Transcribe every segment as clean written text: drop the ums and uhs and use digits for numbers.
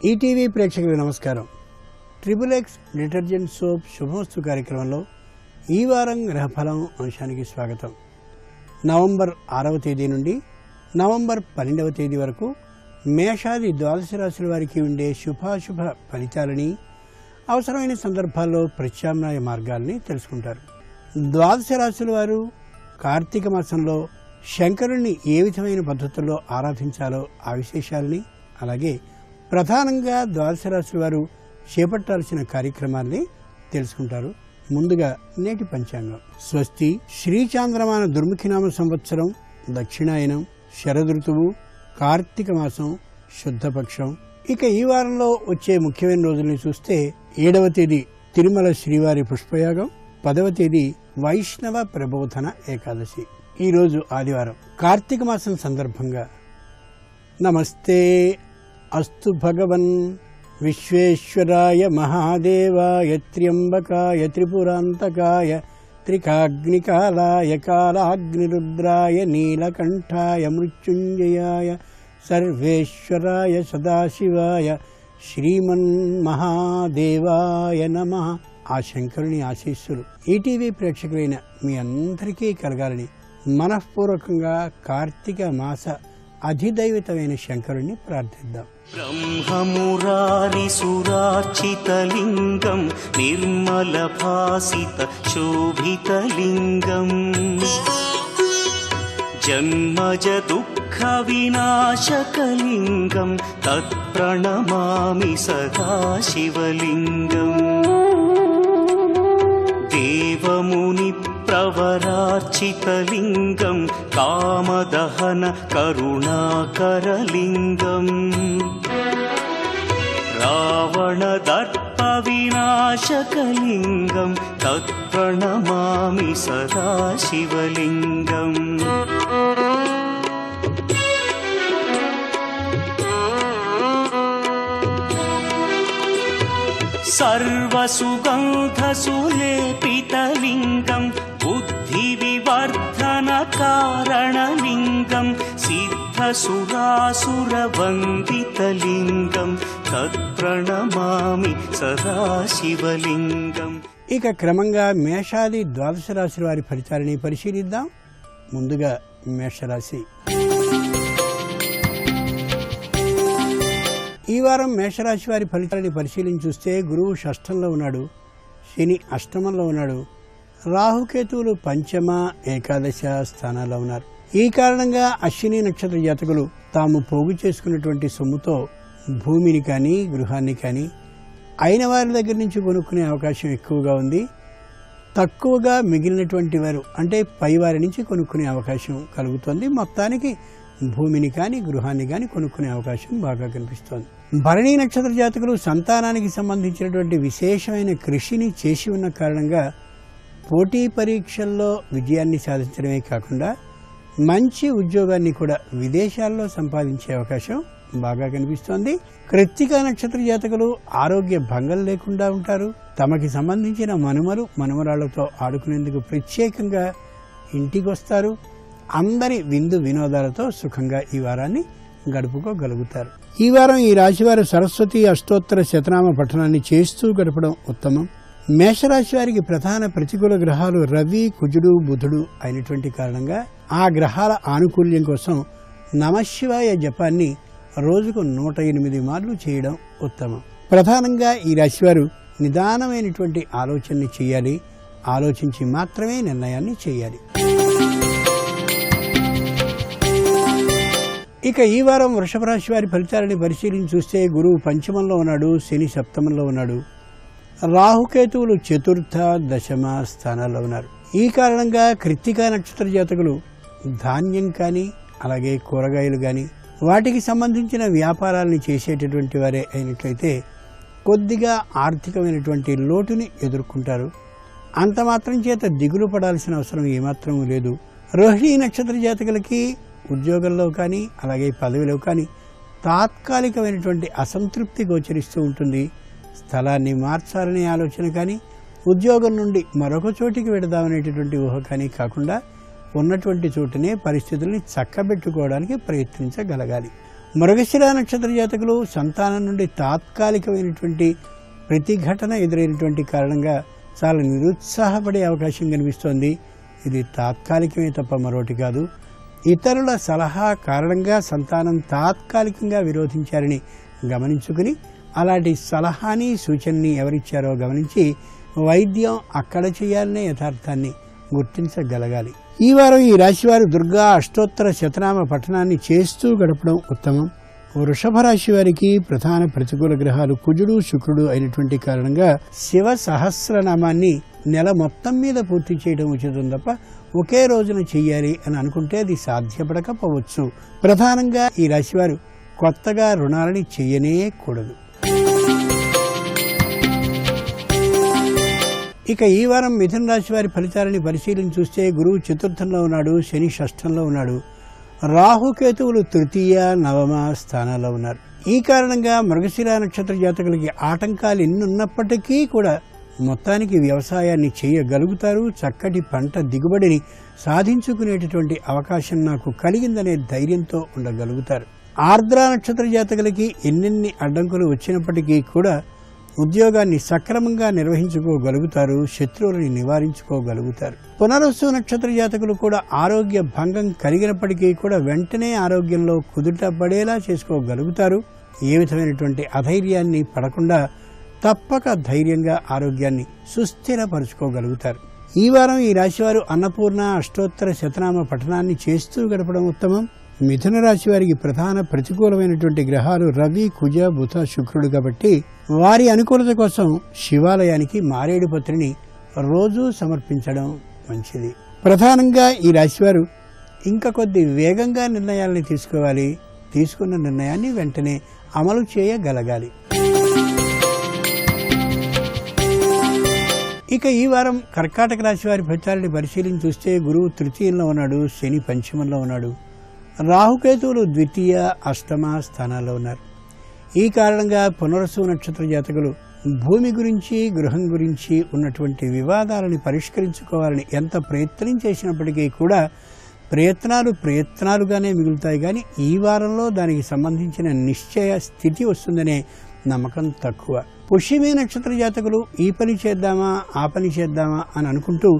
ETV ప్రేక్షకులకు నమస్కారం. Triple X detergent soap శుభమస్తు కార్యక్రమంలో ఈ వారం గ్రహఫలం అంశానికి స్వాగతం. నవంబర్ 6వ తేదీ నుండి నవంబర్ 12వ తేదీ వరకు మేషాది ద్వాదశ రాశుల వారికి ఉండే శుభాశుభ ఫలితాలని, అవసరమైన సందర్భాల్లో ప్రత్యామ్నాయ మార్గాల్ని తెలుసుకుంటారు. ద్వాదశ రాశుల వారు కార్తీక మాసంలో శంకరుణ్ణి ఏ విధమైన పద్ధతుల్లో ఆరాధించాలో ఆ విశేషాలని, అలాగే ప్రధానంగా ద్వాదశ రాశుల వారు చేపట్టాల్సిన కార్యక్రమాల్ని తెలుసుకుంటారు. ముందుగా నేటి పంచాంగం. స్వస్తి శ్రీచాంద్రమాన దుర్ముఖినామ సంవత్సరం, దక్షిణాయనం, శరదృతువు, కార్తీక మాసం, శుద్ధపక్షం. ఇక ఈ వారంలో వచ్చే ముఖ్యమైన రోజుల్ని చూస్తే 7వ తేదీ తిరుమల శ్రీవారి పుష్పయాగం, 10వ తేదీ వైష్ణవ ప్రబోధన ఏకాదశి. ఈరోజు ఆదివారం. కార్తీక మాసం సందర్భంగా నమస్తే అస్తు భగవన్ విశ్వేశ్వరాయ మహాదేవాయ త్ర్యంబకాయ త్రిపురాంతకాయ త్రికాగ్నికాలాయ కాలాగ్నిరుద్రాయ నీలకంఠాయ మృత్యుంజయాయ సర్వేశ్వరాయ సదాశివాయ శ్రీమన్మహాదేవాయ నమః. ఆ శంకరుని ఆశీస్సులు ఈటీవీ ప్రేక్షకులైన మీ అందరికీ కలగాలని మనఃపూర్వకంగా కార్తీక మాస అధిదైవితమైన శంకరుణ్ణి ప్రార్థిద్దాం. బ్రహ్మమురారి సురార్చితలింగం నిర్మల భాసిత శోభితలింగం జన్మజ దుఃఖ వినాశకలింగం తత్ప్రణమామి సదాశివలింగం. దేవముని ప్రవరార్చితలింగం కామదహన కరుణాకరలింగం రావణదర్ప వినాశకలింగం తత్ప్రణమామి సదాశివలింగం. సర్వసుగంధసులేపితలింగం బుద్ధి వివర్ధన కారణలింగం సిద్ధసురాసురవందితలింగం తత్ప్రణమామి సదాశివలింగం. ఇక క్రమంగా మేషాది ద్వాదశ రాశుల వారి ఫలితాలని పరిశీలిద్దాం. ముందుగా మేషరాశి. ఈ వారం మేషరాశి వారి ఫలితాలని పరిశీలించి చూస్తే గురువు షష్ఠంలో ఉన్నాడు, శని అష్టమంలో ఉన్నాడు, రాహుకేతువులు పంచమ, ఏకాదశ స్థానాల్లో ఉన్నారు. ఈ కారణంగా అశ్విని నక్షత్ర జాతకులు తాము పోగు చేసుకున్నటువంటి సొమ్ముతో భూమిని కానీ గృహాన్ని కానీ అయిన వారి దగ్గర నుంచి కొనుక్కునే అవకాశం ఎక్కువగా ఉంది. తక్కువగా మిగిలినటువంటి వారు అంటే పై వారి నుంచి కొనుక్కునే అవకాశం కలుగుతుంది. మొత్తానికి భూమిని కానీ గృహాన్ని కానీ కొనుక్కునే అవకాశం బాగా కనిపిస్తోంది. భరణీ నక్షత్ర జాతకులు సంతానానికి సంబంధించినటువంటి విశేషమైన కృషిని చేసి ఉన్న కారణంగా పోటీ పరీక్షల్లో విజయాన్ని సాధించడమే కాకుండా మంచి ఉద్యోగాన్ని కూడా విదేశాల్లో సంపాదించే అవకాశం బాగా కనిపిస్తోంది. కృత్తికా నక్షత్ర జాతకులు ఆరోగ్య భంగం లేకుండా ఉంటారు. తమకి సంబంధించిన మనుమరాళ్లతో ఆడుకునేందుకు ప్రత్యేకంగా ఇంటికి వస్తారు. అందరి విందు వినోదాలతో సుఖంగా ఈ వారాన్ని గడుపుకోగలుగుతారు. ఈ వారం ఈ రాశివారు సరస్వతి అష్టోత్తర శతనామ పఠనాన్ని చేస్తూ గడపడం ఉత్తమం. మేషరాశి వారికి ప్రధాన ప్రతికూల గ్రహాలు రవి, కుజుడు, బుధుడు అయినటువంటి కారణంగా ఆ గ్రహాల ఆనుకూల్యం కోసం నమశివాయ జపాన్ని రోజుకు 108 మార్లు చేయడం ఉత్తమం. ప్రధానంగా ఈ రాశివారు నిదానమైనటువంటి ఆలోచనని చేయాలి. ఆలోచించి మాత్రమే నిర్ణయాన్ని చేయాలి. ఇక ఈ వారం వృషభ రాశి వారి ఫలితాలని పరిశీలించి చూస్తే గురువు పంచమంలో ఉన్నాడు, శని సప్తమంలో ఉన్నాడు, రాహుకేతువులు చతుర్థ, దశమ స్థానాల్లో ఉన్నారు. ఈ కారణంగా కృత్తికా నక్షత్ర జాతకులు ధాన్యం కానీ అలాగే కూరగాయలు కానీ వాటికి సంబంధించిన వ్యాపారాలను చేసేటటువంటి వారే అయినట్లయితే కొద్దిగా ఆర్థికమైనటువంటి లోటుని ఎదుర్కొంటారు. అంత మాత్రం చేత దిగులు పడాల్సిన అవసరం ఏమాత్రం లేదు. రోహిణీ నక్షత్ర జాతకులకి ఉద్యోగంలో కానీ అలాగే పదవిలో కానీ తాత్కాలికమైనటువంటి అసంతృప్తి గోచరిస్తూ ఉంటుంది. స్థలాన్ని మార్చాలనే ఆలోచన కానీ ఉద్యోగం నుండి మరొక చోటికి వెడదామనేటటువంటి ఊహ కానీ కాకుండా ఉన్నటువంటి చోటునే పరిస్థితుల్ని చక్కబెట్టుకోవడానికి ప్రయత్నించగలగాలి. మృగశిర నక్షత్ర జాతకులు సంతానం నుండి తాత్కాలికమైనటువంటి ప్రతిఘటన ఎదురైనటువంటి కారణంగా చాలా నిరుత్సాహపడే అవకాశం కనిపిస్తోంది. ఇది తాత్కాలికమే తప్ప మరొకటి కాదు. ఇతరుల సలహా కారణంగా సంతానం తాత్కాలికంగా విరోధించారని గమనించుకుని అలాంటి సలహాని సూచనని ఎవరిచ్చారో గమనించి వైద్యం అక్కడ చేయాలనే యథార్థాన్ని గుర్తించగలగాలి. ఈ వారం ఈ రాశివారు దుర్గా అష్టోత్తర శతనామ పఠనాన్ని చేస్తూ గడపడం ఉత్తమం. వృషభ రాశి వారికి ప్రధాన ప్రతికూల గ్రహాలు కుజుడు శుక్రుడు అయినటువంటి కారణంగా శివ సహస్రనామాన్ని నెల మొత్తం మీద పూర్తి చేయడం ఉచితం తప్ప ఒకే రోజున చెయ్యాలి అని అనుకుంటే అది సాధ్యపడకపోవచ్చు. ప్రధానంగా ఈ రాశివారు కొత్తగా రుణాలని చెయ్యనే కూడదు. ఇక ఈ వారం మిథున రాశి వారి ఫలితాలని పరిశీలించి చూస్తే గురువు చతుర్థంలో ఉన్నాడు, శని షష్ఠంలో ఉన్నాడు, రాహుకేతువులు తృతీయ నవమ స్థానాల్లో ఉన్నారు. ఈ కారణంగా మృగశిర నక్షత్ర జాతకులకి ఆటంకాలు ఎన్నున్నప్పటికీ కూడా మొత్తానికి వ్యవసాయాన్ని చేయగలుగుతారు. చక్కటి పంట దిగుబడిని సాధించుకునేటటువంటి అవకాశం నాకు కలిగిందనే ధైర్యంతో ఉండగలుగుతారు. ఆర్ద్ర నక్షత్ర జాతకులకి ఎన్నెన్ని అడ్డంకులు వచ్చినప్పటికీ కూడా ఉద్యోగాన్ని సక్రమంగా నిర్వహించుకోగలుగుతారు, శత్రువులని నివారించుకోగలుగుతారు. పునరుసు నక్షత్ర జాతకులు కూడా ఆరోగ్య భంగం కలిగినప్పటికీ కూడా వెంటనే ఆరోగ్యంలో కుదుట పడేలా చేసుకోగలుగుతారు. ఏ విధమైనటువంటి అధైర్యాన్ని పడకుండా తప్పక ధైర్యంగా ఆరోగ్యాన్ని సుస్థిరపరుచుకోగలుగుతారు. ఈ వారం ఈ రాశివారు అన్నపూర్ణ అష్టోత్తర శతనామ పఠనాన్ని చేస్తూ గడపడం ఉత్తమం. మిథున రాశి వారికి ప్రధాన ప్రతికూలమైనటువంటి గ్రహాలు రవి, కుజ, బుధ, శుక్రుడు కాబట్టి వారి అనుకూలత కోసం శివాలయానికి మారేడు పత్రిని రోజూ సమర్పించడం మంచిది. ప్రధానంగా ఈ రాశివారు ఇంకా కొద్ది వేగంగా నిర్ణయాలని తీసుకోవాలి. తీసుకున్న నిర్ణయాన్ని వెంటనే అమలు చేయగలగాలి. ఇక ఈ వారం కర్కాటక రాశి వారి ఫలితాలని పరిశీలించి చూస్తే గురువు తృతీయంలో ఉన్నాడు, శని పంచమంలో ఉన్నాడు, రాహుకేతువులు ద్వితీయ అష్టమ స్థానాల్లో ఉన్నారు. ఈ కారణంగా పునరసు నక్షత్ర జాతకులు భూమి గురించి గృహం గురించి ఉన్నటువంటి వివాదాలను పరిష్కరించుకోవాలని ఎంత ప్రయత్నం చేసినప్పటికీ కూడా ప్రయత్నాలుగానే మిగులుతాయి. కానీ ఈ వారంలో దానికి సంబంధించిన నిశ్చయ స్థితి వస్తుందనే నమ్మకం తక్కువ. పుష్యమి నక్షత్ర జాతకులు ఈ పని చేద్దామా ఆ పని చేద్దామా అని అనుకుంటూ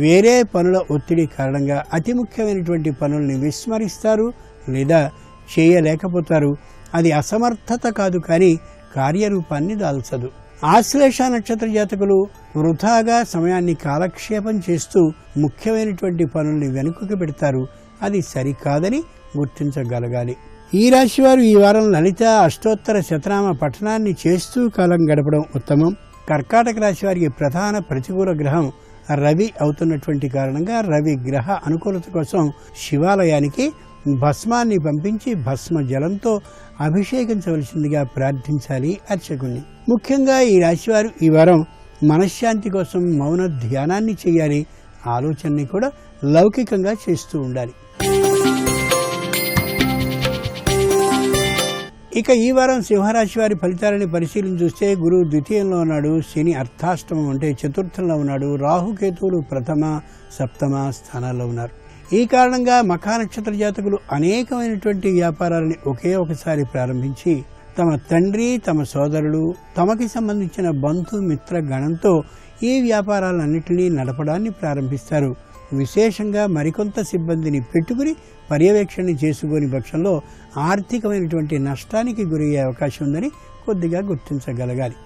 వేరే పనుల ఒత్తిడి కారణంగా అతి ముఖ్యమైనటువంటి పనుల్ని విస్మరిస్తారు లేదా చేయలేకపోతారు. అది అసమర్థత కాదు, కానీ కార్యరూపాన్ని దాల్చదు. ఆశ్లేష నక్షత్ర జాతకులు వృథాగా సమయాన్ని కాలక్షేపం చేస్తూ ముఖ్యమైనటువంటి పనుల్ని వెనుకకు పెడతారు. అది సరికాదని గుర్తించగలగాలి. ఈ రాశివారు ఈ వారం లలిత అష్టోత్తర శతనామ పఠనాన్ని చేస్తూ కాలం గడపడం ఉత్తమం. కర్కాటక రాశి వారికి ప్రధాన ప్రతికూల గ్రహం రవి అవుతున్నటువంటి కారణంగా రవి గ్రహ అనుకూలత కోసం శివాలయానికి భస్మాన్ని పంపించి భస్మ జలంతో అభిషేకించవలసిందిగా ప్రార్థించాలి అర్చకుణ్ణి. ముఖ్యంగా ఈ రాశివారు ఈ వారం మనశ్శాంతి కోసం మౌన ధ్యానాన్ని చేయాలి. ఆలోచనని కూడా లౌకికంగా చేస్తూ ఉండాలి. ఇక ఈ వారం సింహరాశి వారి ఫలితాలని పరిశీలించి చూస్తే గురువు ద్వితీయంలో ఉన్నాడు, శని అర్థాష్టమం అంటే చతుర్థంలో ఉన్నాడు, రాహుకేతువులు ప్రథమ సప్తమ స్థానాల్లో ఉన్నారు. ఈ కారణంగా మఖా నక్షత్ర జాతకులు అనేకమైనటువంటి వ్యాపారాలని ఒకే ఒకసారి ప్రారంభించి తమ తండ్రి, తమ సోదరులు, తమకి సంబంధించిన బంధు మిత్ర గణంతో ఈ వ్యాపారాలన్నింటినీ నడపడాన్ని ప్రారంభిస్తారు. విశేషంగా మరికొంత సిబ్బందిని పెట్టుకుని పర్యవేక్షణ చేసుకుని పక్షంలో ఆర్థికమైనటువంటి నష్టానికి గురయ్యే అవకాశం ఉందని కొద్దిగా గుర్తించగలగాలి.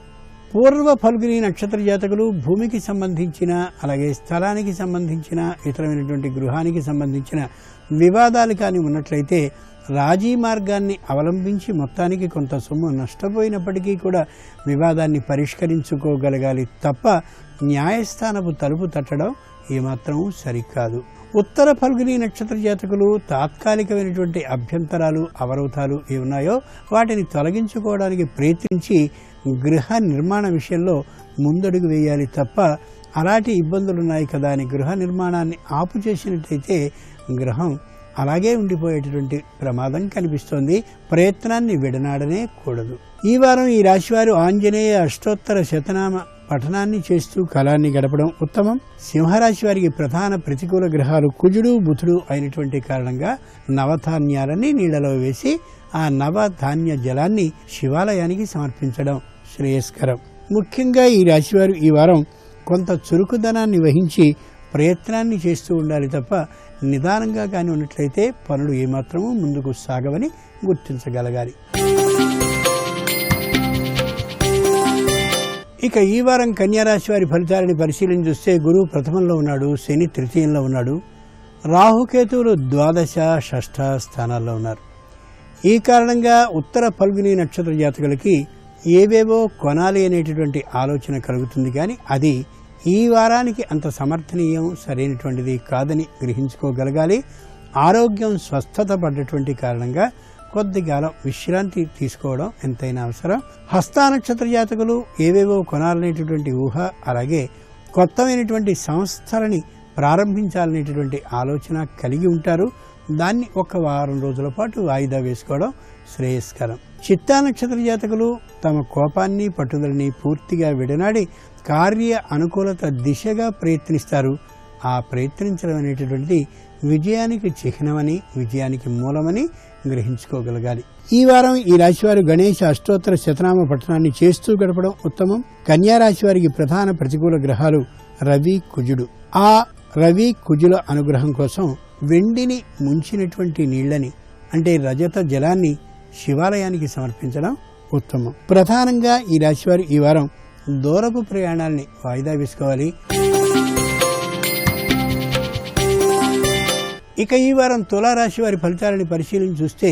పూర్వ ఫల్గుని నక్షత్ర జాతకులు భూమికి సంబంధించిన అలాగే స్థలానికి సంబంధించిన ఇతరమైనటువంటి గృహానికి సంబంధించిన వివాదాలు కానీ ఉన్నట్లయితే రాజీ మార్గాన్ని అవలంబించి మొత్తానికి కొంత సొమ్ము నష్టపోయినప్పటికీ కూడా వివాదాన్ని పరిష్కరించుకోగలగాలి తప్ప న్యాయస్థానపు తలుపు తట్టడం ఏమాత్రం సరికాదు. ఉత్తర ఫల్గుని నక్షత్ర జాతకులు తాత్కాలికమైనటువంటి అభ్యంతరాలు అవరోధాలు ఏమున్నాయో వాటిని తొలగించుకోవడానికి ప్రయత్నించి గృహ నిర్మాణ విషయంలో ముందడుగు వేయాలి తప్ప అలాంటి ఇబ్బందులున్నాయి కదా అని గృహ నిర్మాణాన్ని ఆపు చేసినట్టయితే గృహం అలాగే ఉండిపోయేటటువంటి ప్రమాదం కనిపిస్తోంది. ప్రయత్నాన్ని విడనాడనే కూడదు. ఈ వారం ఈ రాశివారు ఆంజనేయ అష్టోత్తర శతనామ పఠనాన్ని చేస్తూ కాలాన్ని గడపడం ఉత్తమం. సింహరాశి వారికి ప్రధాన ప్రతికూల గ్రహాలు కుజుడు బుధుడు అయినటువంటి కారణంగా నవధాన్యాలని నీళ్లలో వేసి ఆ నవధాన్య జలాన్ని శివాలయానికి సమర్పించడం శ్రేయస్కరం. ముఖ్యంగా ఈ రాశివారు ఈ వారం కొంత చురుకుదనాన్ని వహించి ప్రయత్నాన్ని చేస్తూ ఉండాలి తప్ప నిదానంగా కానీ ఉన్నట్లయితే పనులు ఏమాత్రమూ ముందుకు సాగవని గుర్తించగలగాలి. ఇక ఈ వారం కన్యారాశి వారి ఫలితాలని పరిశీలన చూస్తే గురువు ప్రథమంలో ఉన్నాడు, శని తృతీయంలో ఉన్నాడు, రాహుకేతువులు ద్వాదశ షష్ఠ స్థానాల్లో ఉన్నారు. ఈ కారణంగా ఉత్తర ఫల్గుని నక్షత్ర జాతకులకి ఏవేవో కొనాలి అనేటటువంటి ఆలోచన కలుగుతుంది, కానీ అది ఈ వారానికి అంత సమర్థనీయం సరైనటువంటిది కాదని గ్రహించుకోగలగాలి. ఆరోగ్యం స్వస్థత పడ్డటువంటి కారణంగా కొద్దికాలం విశ్రాంతి తీసుకోవడం ఎంతైనా అవసరం. హస్త నక్షత్ర జాతకులు ఏవేవో కొనాలనేటటువంటి ఊహ, అలాగే కొత్తమైనటువంటి సంస్థలని ప్రారంభించాలనేటటువంటి ఆలోచన కలిగి ఉంటారు. దాన్ని ఒక వారం రోజుల పాటు వాయిదా వేసుకోవడం శ్రేయస్కరం. చిత్తా నక్షత్ర జాతకులు తమ కోపాన్ని పట్టుదలని పూర్తిగా విడనాడి కార్య అనుకూలత దిశగా ప్రయత్నిస్తారు. ఆ ప్రయత్నించడం అనేటటువంటిది విజయానికి చిహ్నమని, విజయానికి మూలమని గ్రహించుకోగలగాలి. ఈ వారం ఈ రాశివారు గణేశ అష్టోత్తర శతనామ పఠనాన్ని చేస్తూ గడపడం ఉత్తమం. కన్యా రాశి వారికి ప్రధాన ప్రతికూల గ్రహాలు రవి కుజుడు. ఆ రవి కుజుల అనుగ్రహం కోసం వెండిని ముంచినటువంటి నీళ్లని అంటే రజత జలాన్ని శివాలయానికి సమర్పించడం ఉత్తమం. ప్రధానంగా ఈ రాశివారు ఈ వారం దూరపు ప్రయాణాలని వాయిదా వేసుకోవాలి. ఇక ఈ వారం తులారాశి వారి ఫలితాలని పరిశీలన చూస్తే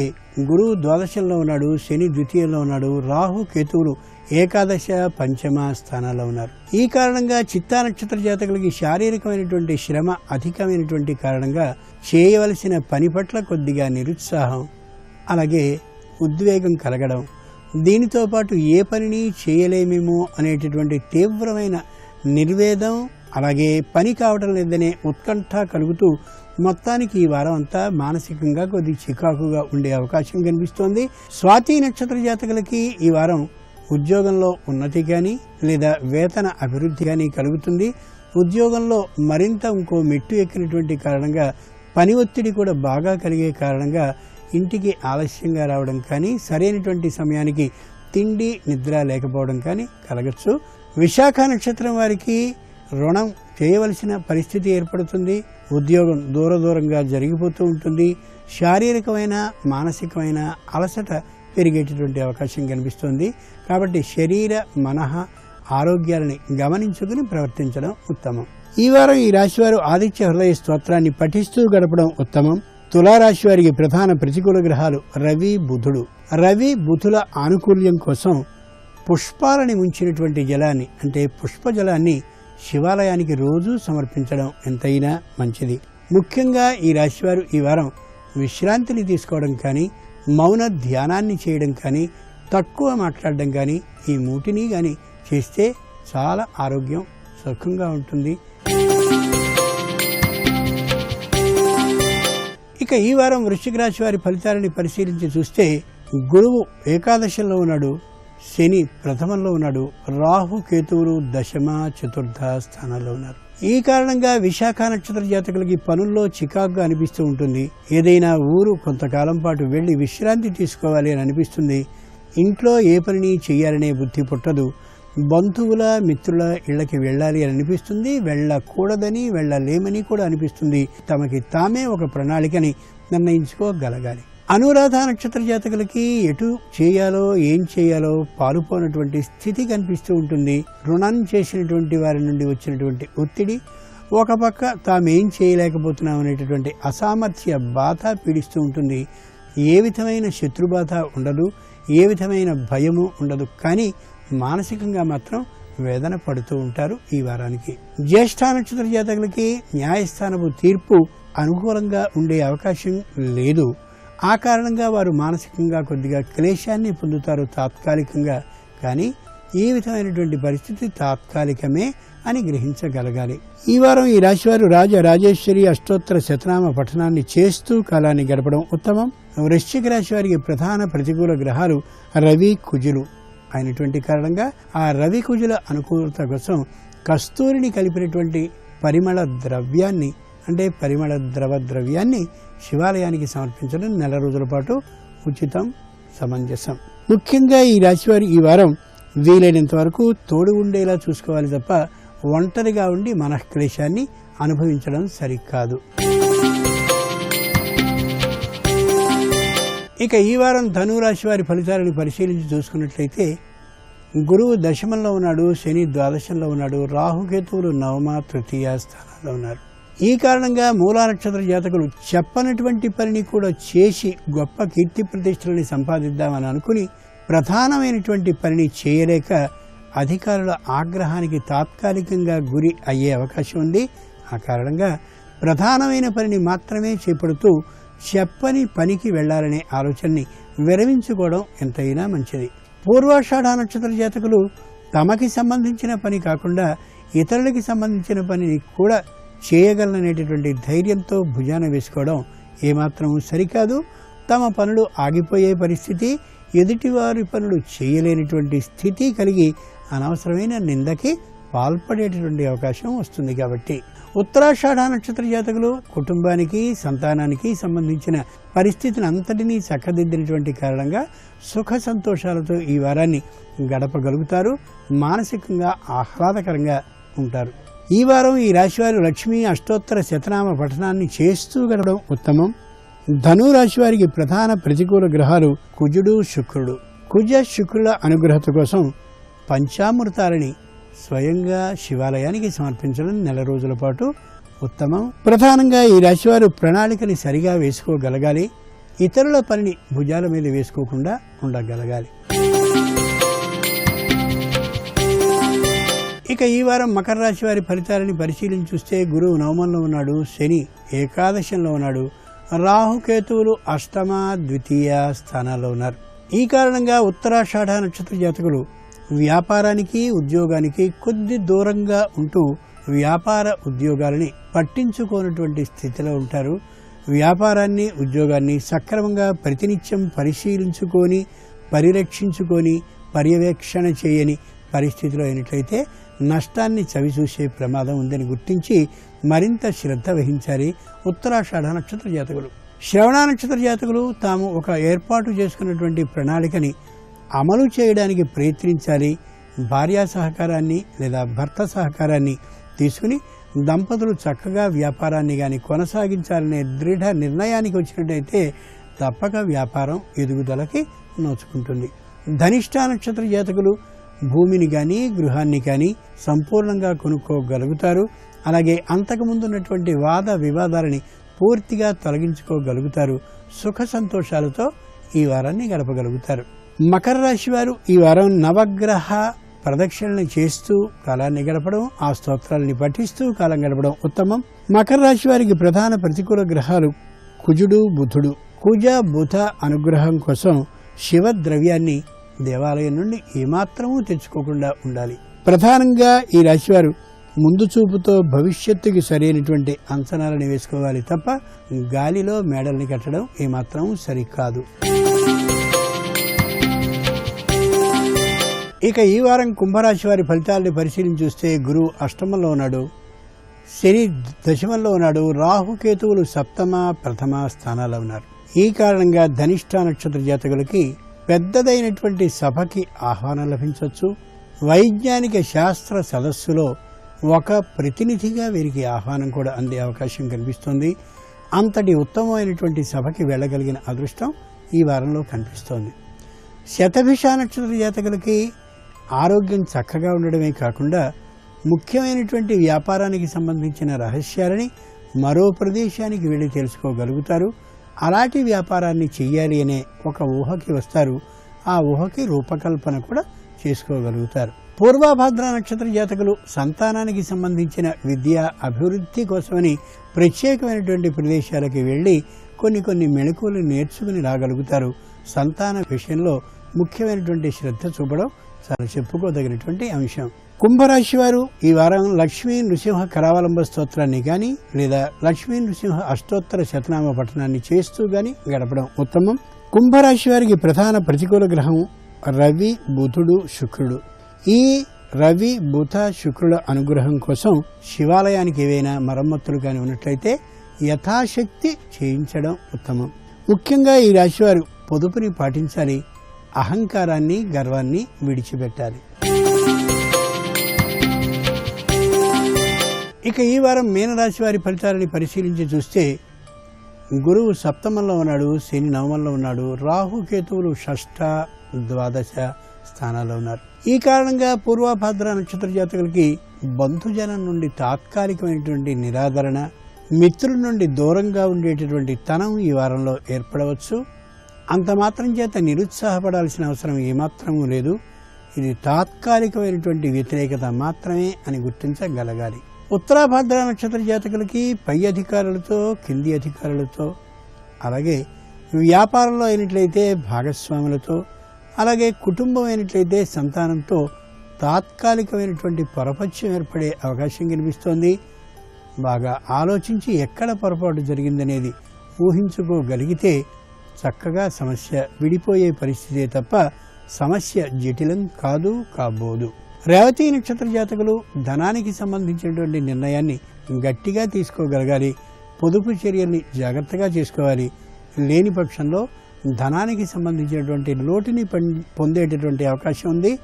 గురువు ద్వాదశంలో ఉన్నాడు, శని ద్వితీయంలో ఉన్నాడు, రాహు కేతువులు ఏకాదశ పంచమ స్థానాల్లో ఉన్నారు. ఈ కారణంగా చిత్తా నక్షత్ర జాతకులకి శారీరకమైనటువంటి శ్రమ అధికమైనటువంటి కారణంగా చేయవలసిన పని పట్ల కొద్దిగా నిరుత్సాహం, అలాగే ఉద్వేగం కలగడం, దీనితో పాటు ఏ పనిని చేయలేమేమో అనేటటువంటి తీవ్రమైన నిర్వేదం, అలాగే పని కావడం లేదనే ఉత్కంఠ కలుగుతూ మొత్తానికి ఈ వారం అంతా మానసికంగా కొద్ది చికాకుగా ఉండే అవకాశం కనిపిస్తోంది. స్వాతి నక్షత్ర జాతకులకి ఈ వారం ఉద్యోగంలో ఉన్నతి కానీ లేదా వేతన అభివృద్ధి కానీ కలుగుతుంది. ఉద్యోగంలో మరింత ఇంకో మెట్టు ఎక్కినటువంటి కారణంగా పని ఒత్తిడి కూడా బాగా కలిగే కారణంగా ఇంటికి ఆలస్యంగా రావడం కానీ, సరైనటువంటి సమయానికి తిండి నిద్ర లేకపోవడం కానీ కలగచ్చు. విశాఖ నక్షత్రం వారికి రుణం చేయవలసిన పరిస్థితి ఏర్పడుతుంది. ఉద్యోగం దూరంగా జరిగిపోతూ ఉంటుంది. శారీరకమైన మానసికమైన అలసట పెరిగేటటువంటి అవకాశం కనిపిస్తుంది. కాబట్టి శరీర మనః ఆరోగ్యాలని గమనించుకుని ప్రవర్తించడం ఉత్తమం. ఈ వారం ఈ రాశివారు ఆదిత్య హృదయ స్తోత్రాన్ని పఠిస్తూ గడపడం ఉత్తమం. తులారాశి వారికి ప్రధాన ప్రతికూల గ్రహాలు రవి బుధుడు. రవి బుధుల ఆనుకూల్యం కోసం పుష్పాలని ముంచినటువంటి జలాన్ని అంటే పుష్పజలాన్ని శివాలయానికి రోజు సమర్పించడం ఎంతైనా మంచిది. ముఖ్యంగా ఈ రాశివారు ఈ వారం విశ్రాంతిని తీసుకోవడం కానీ, మౌన ధ్యానాన్ని చేయడం కానీ, తక్కువ మాట్లాడడం కానీ, ఈ మూటిని కానీ చేస్తే చాలా ఆరోగ్యం సుఖంగా ఉంటుంది. ఇక ఈ వారం వృశ్చిక రాశి వారి ఫలితాలని పరిశీలించి చూస్తే గురువు ఏకాదశంలో ఉన్నాడు, శని ప్రథమంలో ఉన్నాడు, రాహు కేతువులు దశమ చతుర్థ స్థానాల్లో ఉన్నారు. ఈ కారణంగా విశాఖ నక్షత్ర జాతకులకి పనుల్లో చికాకుగా అనిపిస్తూ ఉంటుంది. ఏదైనా ఊరు కొంతకాలం పాటు వెళ్లి విశ్రాంతి తీసుకోవాలి అని అనిపిస్తుంది. ఇంట్లో ఏ పనిని చేయాలనే బుద్ధి పుట్టదు. బంధువుల మిత్రుల ఇళ్లకి వెళ్ళాలి అని అనిపిస్తుంది. వెళ్ళకూడదని వెళ్ళలేమని కూడా అనిపిస్తుంది. తమకి తామే ఒక ప్రణాళికని నిర్ణయించుకోగలగాలి. అనురాధ నక్షత్ర జాతకులకి ఎటు చేయాలో ఏం చేయాలో పాలుపోనటువంటి స్థితి కనిపిస్తూ ఉంటుంది. రుణం చేసినటువంటి వారి నుండి వచ్చినటువంటి ఒత్తిడి, ఒక పక్క తామేం చేయలేకపోతున్నాం అనేటటువంటి అసామర్థ్య బాధ పీడిస్తూ ఉంటుంది. ఏ విధమైన శత్రుబాధ ఉండదు, ఏ విధమైన భయము ఉండదు, కానీ మానసికంగా మాత్రం వేదన పడుతూ ఉంటారు. ఈ వారానికి జ్యేష్ఠ నక్షత్ర జాతకులకి న్యాయస్థానపు తీర్పు అనుకూలంగా ఉండే అవకాశం లేదు. ఆ కారణంగా వారు మానసికంగా కొద్దిగా క్లేశాన్ని పొందుతారు తాత్కాలికంగా. కానీ ఈ విధమైనటువంటి పరిస్థితి తాత్కాలికమే అని గ్రహించగలగాలి. ఈ వారం ఈ రాశివారు రాజరాజేశ్వరి అష్టోత్తర శతనామ పఠనాన్ని చేస్తూ కాలాన్ని గడపడం ఉత్తమం. వృశ్చిక రాశి వారికి ప్రధాన ప్రతికూల గ్రహాలు రవి కుజులు. అయినటువంటి కారణంగా ఆ రవి కుజుల అనుకూలత కోసం కస్తూరిని కలిపినటువంటి పరిమళ ద్రవ్యాన్ని అంటే పరిమళ ద్రవ్యాన్ని శివాలయానికి సమర్పించడం నెల రోజుల పాటు ఉచితం, సమంజసం. ముఖ్యంగా ఈ రాశివారు ఈ వారం వీలైనంత వరకు తోడు ఉండేలా చూసుకోవాలి తప్ప ఒంటరిగా ఉండి మనఃక్లేశాన్ని అనుభవించడం సరికాదు. ఇక ఈ వారం ధనురాశి వారి ఫలితాలను పరిశీలించి చూసుకున్నట్లయితే గురువు దశమంలో ఉన్నాడు, శని ద్వాదశంలో ఉన్నాడు, రాహుకేతువులు నవమ తృతీయ స్థానాల్లో ఉన్నారు. ఈ కారణంగా మూలా నక్షత్ర జాతకులు చెప్పనటువంటి పనిని కూడా చేసి గొప్ప కీర్తి ప్రతిష్టలని సంపాదిద్దామని అనుకుని ప్రధానమైనటువంటి పనిని చేయలేక అధికారుల ఆగ్రహానికి తాత్కాలికంగా గురి అయ్యే అవకాశం ఉంది. ఆ కారణంగా ప్రధానమైన పనిని మాత్రమే చేపడుతూ చెప్పని పనికి వెళ్లాలనే ఆలోచనని విరమించుకోవడం ఎంతైనా మంచిది. పూర్వాషాఢ నక్షత్ర జాతకులు తమకి సంబంధించిన పని కాకుండా ఇతరులకి సంబంధించిన పనిని కూడా చేయగలననేటటువంటి ధైర్యంతో భుజాన వేసుకోవడం ఏమాత్రం సరికాదు. తమ పనులు ఆగిపోయే పరిస్థితి, ఎదుటివారి పనులు చేయలేనటువంటి స్థితి కలిగి అనవసరమైన నిందకి పాల్పడేటటువంటి అవకాశం వస్తుంది. కాబట్టి ఉత్తరాషాఢ నక్షత్ర జాతకులు కుటుంబానికి, సంతానానికి సంబంధించిన పరిస్థితిని అంతటినీ చక్కదిద్దినటువంటి కారణంగా సుఖ సంతోషాలతో ఈ వారాన్ని గడపగలుగుతారు. మానసికంగా ఆహ్లాదకరంగా ఉంటారు. ఈ వారం ఈ రాశివారు లక్ష్మీ అష్టోత్తర శతనామ పఠనాన్ని చేస్తూ గడపడం ఉత్తమం. ధనురాశి వారికి ప్రధాన ప్రతికూల గ్రహాలు కుజుడు, శుక్రుడు. కుజ శుక్రుల అనుగ్రహత కోసం పంచామృతాలని స్వయంగా శివాలయానికి సమర్పించడం నెల రోజుల పాటు ఉత్తమం. ప్రధానంగా ఈ రాశివారు ప్రణాళికని సరిగా వేసుకోగలగాలి. ఇతరుల పనిని భుజాల మీద వేసుకోకుండా ఉండగలగాలి. ఇక ఈ వారం మకర రాశి వారి ఫలితాలని పరిశీలించి చూస్తే గురువు నవమంలో ఉన్నాడు, శని ఏకాదశంలో ఉన్నాడు, రాహుకేతువులు అష్టమ ద్వితీయ స్థానాల్లో ఉన్నారు. ఈ కారణంగా ఉత్తరాషాఢ నక్షత్ర జాతకులు వ్యాపారానికి, ఉద్యోగానికి కొద్ది దూరంగా ఉంటూ వ్యాపార ఉద్యోగాలని పట్టించుకోనటువంటి స్థితిలో ఉంటారు. వ్యాపారాన్ని, ఉద్యోగాన్ని సక్రమంగా ప్రతినిత్యం పరిశీలించుకొని, పరిరక్షించుకొని, పర్యవేక్షణ చేయని పరిస్థితిలో అయినట్లయితే నష్టాన్ని చవిచూసే ప్రమాదం ఉందని గుర్తించి మరింత శ్రద్ధ వహించాలి ఉత్తరాషాఢ నక్షత్ర జాతకులు. శ్రవణ నక్షత్ర జాతకులు తాము ఒక ఏర్పాటు చేసుకున్నటువంటి ప్రణాళికని అమలు చేయడానికి ప్రయత్నించాలి. భార్యా సహకారాన్ని లేదా భర్త సహకారాన్ని తీసుకుని దంపతులు చక్కగా వ్యాపారాన్ని కానీ కొనసాగించాలనే దృఢ నిర్ణయానికి వచ్చినట్టయితే తప్పక వ్యాపారం ఎదుగుదలకి నోచుకుంటుంది. ధనిష్ట నక్షత్ర జాతకులు భూమిని కానీ గృహాన్ని కానీ సంపూర్ణంగా కొనుక్కోగలుగుతారు. అలాగే అంతకుముందు ఉన్నటువంటి వాద వివాదాలని పూర్తిగా తొలగించుకోగలుగుతారు. సుఖ సంతోషాలతో ఈ వారాన్ని గడపగలుగుతారు. మకర రాశి వారు ఈ వారం నవగ్రహ ప్రదక్షిణలు చేస్తూ కాలాన్ని గడపడం, ఆ స్తోత్రాలని పఠిస్తూ కాలం గడపడం ఉత్తమం. మకర రాశి వారికి ప్రధాన ప్రతికూల గ్రహాలు కుజుడు, బుధుడు. కుజ బుధ అనుగ్రహం కోసం శివ ద్రవ్యాన్ని దేవాలయం నుండి ఏమాత్రమూ తెచ్చుకోకుండా ఉండాలి. ప్రధానంగా ఈ రాశివారు ముందు చూపుతో భవిష్యత్తుకి సరైనటువంటి అంచనాలను వేసుకోవాలి తప్ప గాలిలో మేడల్ని కట్టడం ఏమాత్రం సరికాదు. ఇక ఈ వారం కుంభరాశి వారి ఫలితాలను పరిశీలించి చూస్తే గురువు అష్టమంలో ఉన్నాడు, శని దశమంలో ఉన్నాడు, రాహుకేతువులు సప్తమ ప్రథమ స్థానాల్లో ఉన్నారు. ఈ కారణంగా ధనిష్ట నక్షత్ర జాతకులకి పెద్దదైనటువంటి సభకి ఆహ్వానం లభించవచ్చు. వైజ్ఞానిక శాస్త్ర సదస్సులో ఒక ప్రతినిధిగా వీరికి ఆహ్వానం కూడా అందే అవకాశం కనిపిస్తోంది. అంతటి ఉత్తమమైనటువంటి సభకి వెళ్ళగలిగిన అదృష్టం ఈ వారంలో కనిపిస్తోంది. శతభిష నక్షత్ర జాతకులకి ఆరోగ్యం చక్కగా ఉండడమే కాకుండా ముఖ్యమైనటువంటి వ్యాపారానికి సంబంధించిన రహస్యాలని మరో ప్రదేశానికి వెళ్ళి తెలుసుకోగలుగుతారు. అలాంటి వ్యాపారాన్ని చెయ్యాలి అనే ఒక ఊహకి వస్తారు. ఆ ఊహకి రూపకల్పన కూడా చేసుకోగలుగుతారు. పూర్వభద్ర నక్షత్ర జాతకులు సంతానానికి సంబంధించిన విద్యా అభివృద్ధి కోసమని ప్రత్యేకమైనటువంటి ప్రదేశాలకి వెళ్ళి కొన్ని మెళకువలు నేర్చుకుని రాగలుగుతారు. సంతాన విషయంలో ముఖ్యమైనటువంటి శ్రద్ధ చూపడం చాలా చెప్పుకోదగినటువంటి అంశం. కుంభరాశి వారు ఈ వారం లక్ష్మీ నృసింహ కరావలంబ స్తోత్రాన్ని కానీ లేదా లక్ష్మీ నృసింహ అష్టోత్తర శతనామ పఠనాన్ని చేస్తూ గాని గడపడం ఉత్తమం. కుంభరాశి వారికి ప్రధాన ప్రతికూల గ్రహం రవి, బుధుడు, శుక్రుడు. ఈ రవి, బుధ, శుక్రుల అనుగ్రహం కోసం శివాలయానికి ఏవైనా మరమ్మతులు కానీ ఉన్నట్లయితే యథాశక్తి చేయించడం ఉత్తమం. ముఖ్యంగా ఈ రాశివారు పొదుపుని పాటించాలి, అహంకారాన్ని, గర్వాన్ని విడిచిపెట్టాలి. ఇక ఈ వారం మీనరాశి వారి ఫలితాలని పరిశీలించి చూస్తే గురువు సప్తమంలో ఉన్నాడు, శని నవమంలో ఉన్నాడు, రాహుకేతువులు షష్ఠ, ద్వాదశ స్థానాల్లో ఉన్నారు. ఈ కారణంగా పూర్వభాద్ర నక్షత్ర జాతకులకి బంధుజనం నుండి తాత్కాలికమైనటువంటి నిరాదరణ, మిత్రుల నుండి దూరంగా ఉండేటటువంటి తనం ఈ వారంలో ఏర్పడవచ్చు. అంత మాత్రం చేత నిరుత్సాహపడాల్సిన అవసరం ఏమాత్రమూ లేదు. ఇది తాత్కాలికమైనటువంటి వ్యతిరేకత మాత్రమే అని గుర్తించగలగాలి. ఉత్తరాభాద్ర నక్షత్ర జాతకులకి పై అధికారులతో, కింది అధికారులతో, అలాగే వ్యాపారంలో అయినట్లయితే భాగస్వాములతో, అలాగే కుటుంబం అయినట్లయితే సంతానంతో తాత్కాలికమైనటువంటి పొరపక్షం ఏర్పడే అవకాశం కనిపిస్తోంది. బాగా ఆలోచించి ఎక్కడ పొరపాటు జరిగిందనేది ఊహించుకోగలిగితే చక్కగా సమస్య విడిపోయే పరిస్థితే తప్ప సమస్య జటిలం కాదు, కాబోదు. రేవతి నక్షత్ర జాతకులు ధనానికి సంబంధించినటువంటి నిర్ణయాన్ని గట్టిగా తీసుకోగలగాలి. పొదుపు చర్యల్ని జాగ్రత్తగా చేసుకోవాలి. లేని పక్షంలో ధనానికి సంబంధించినటువంటి లోటుని పొందేటటువంటి అవకాశం ఉంది.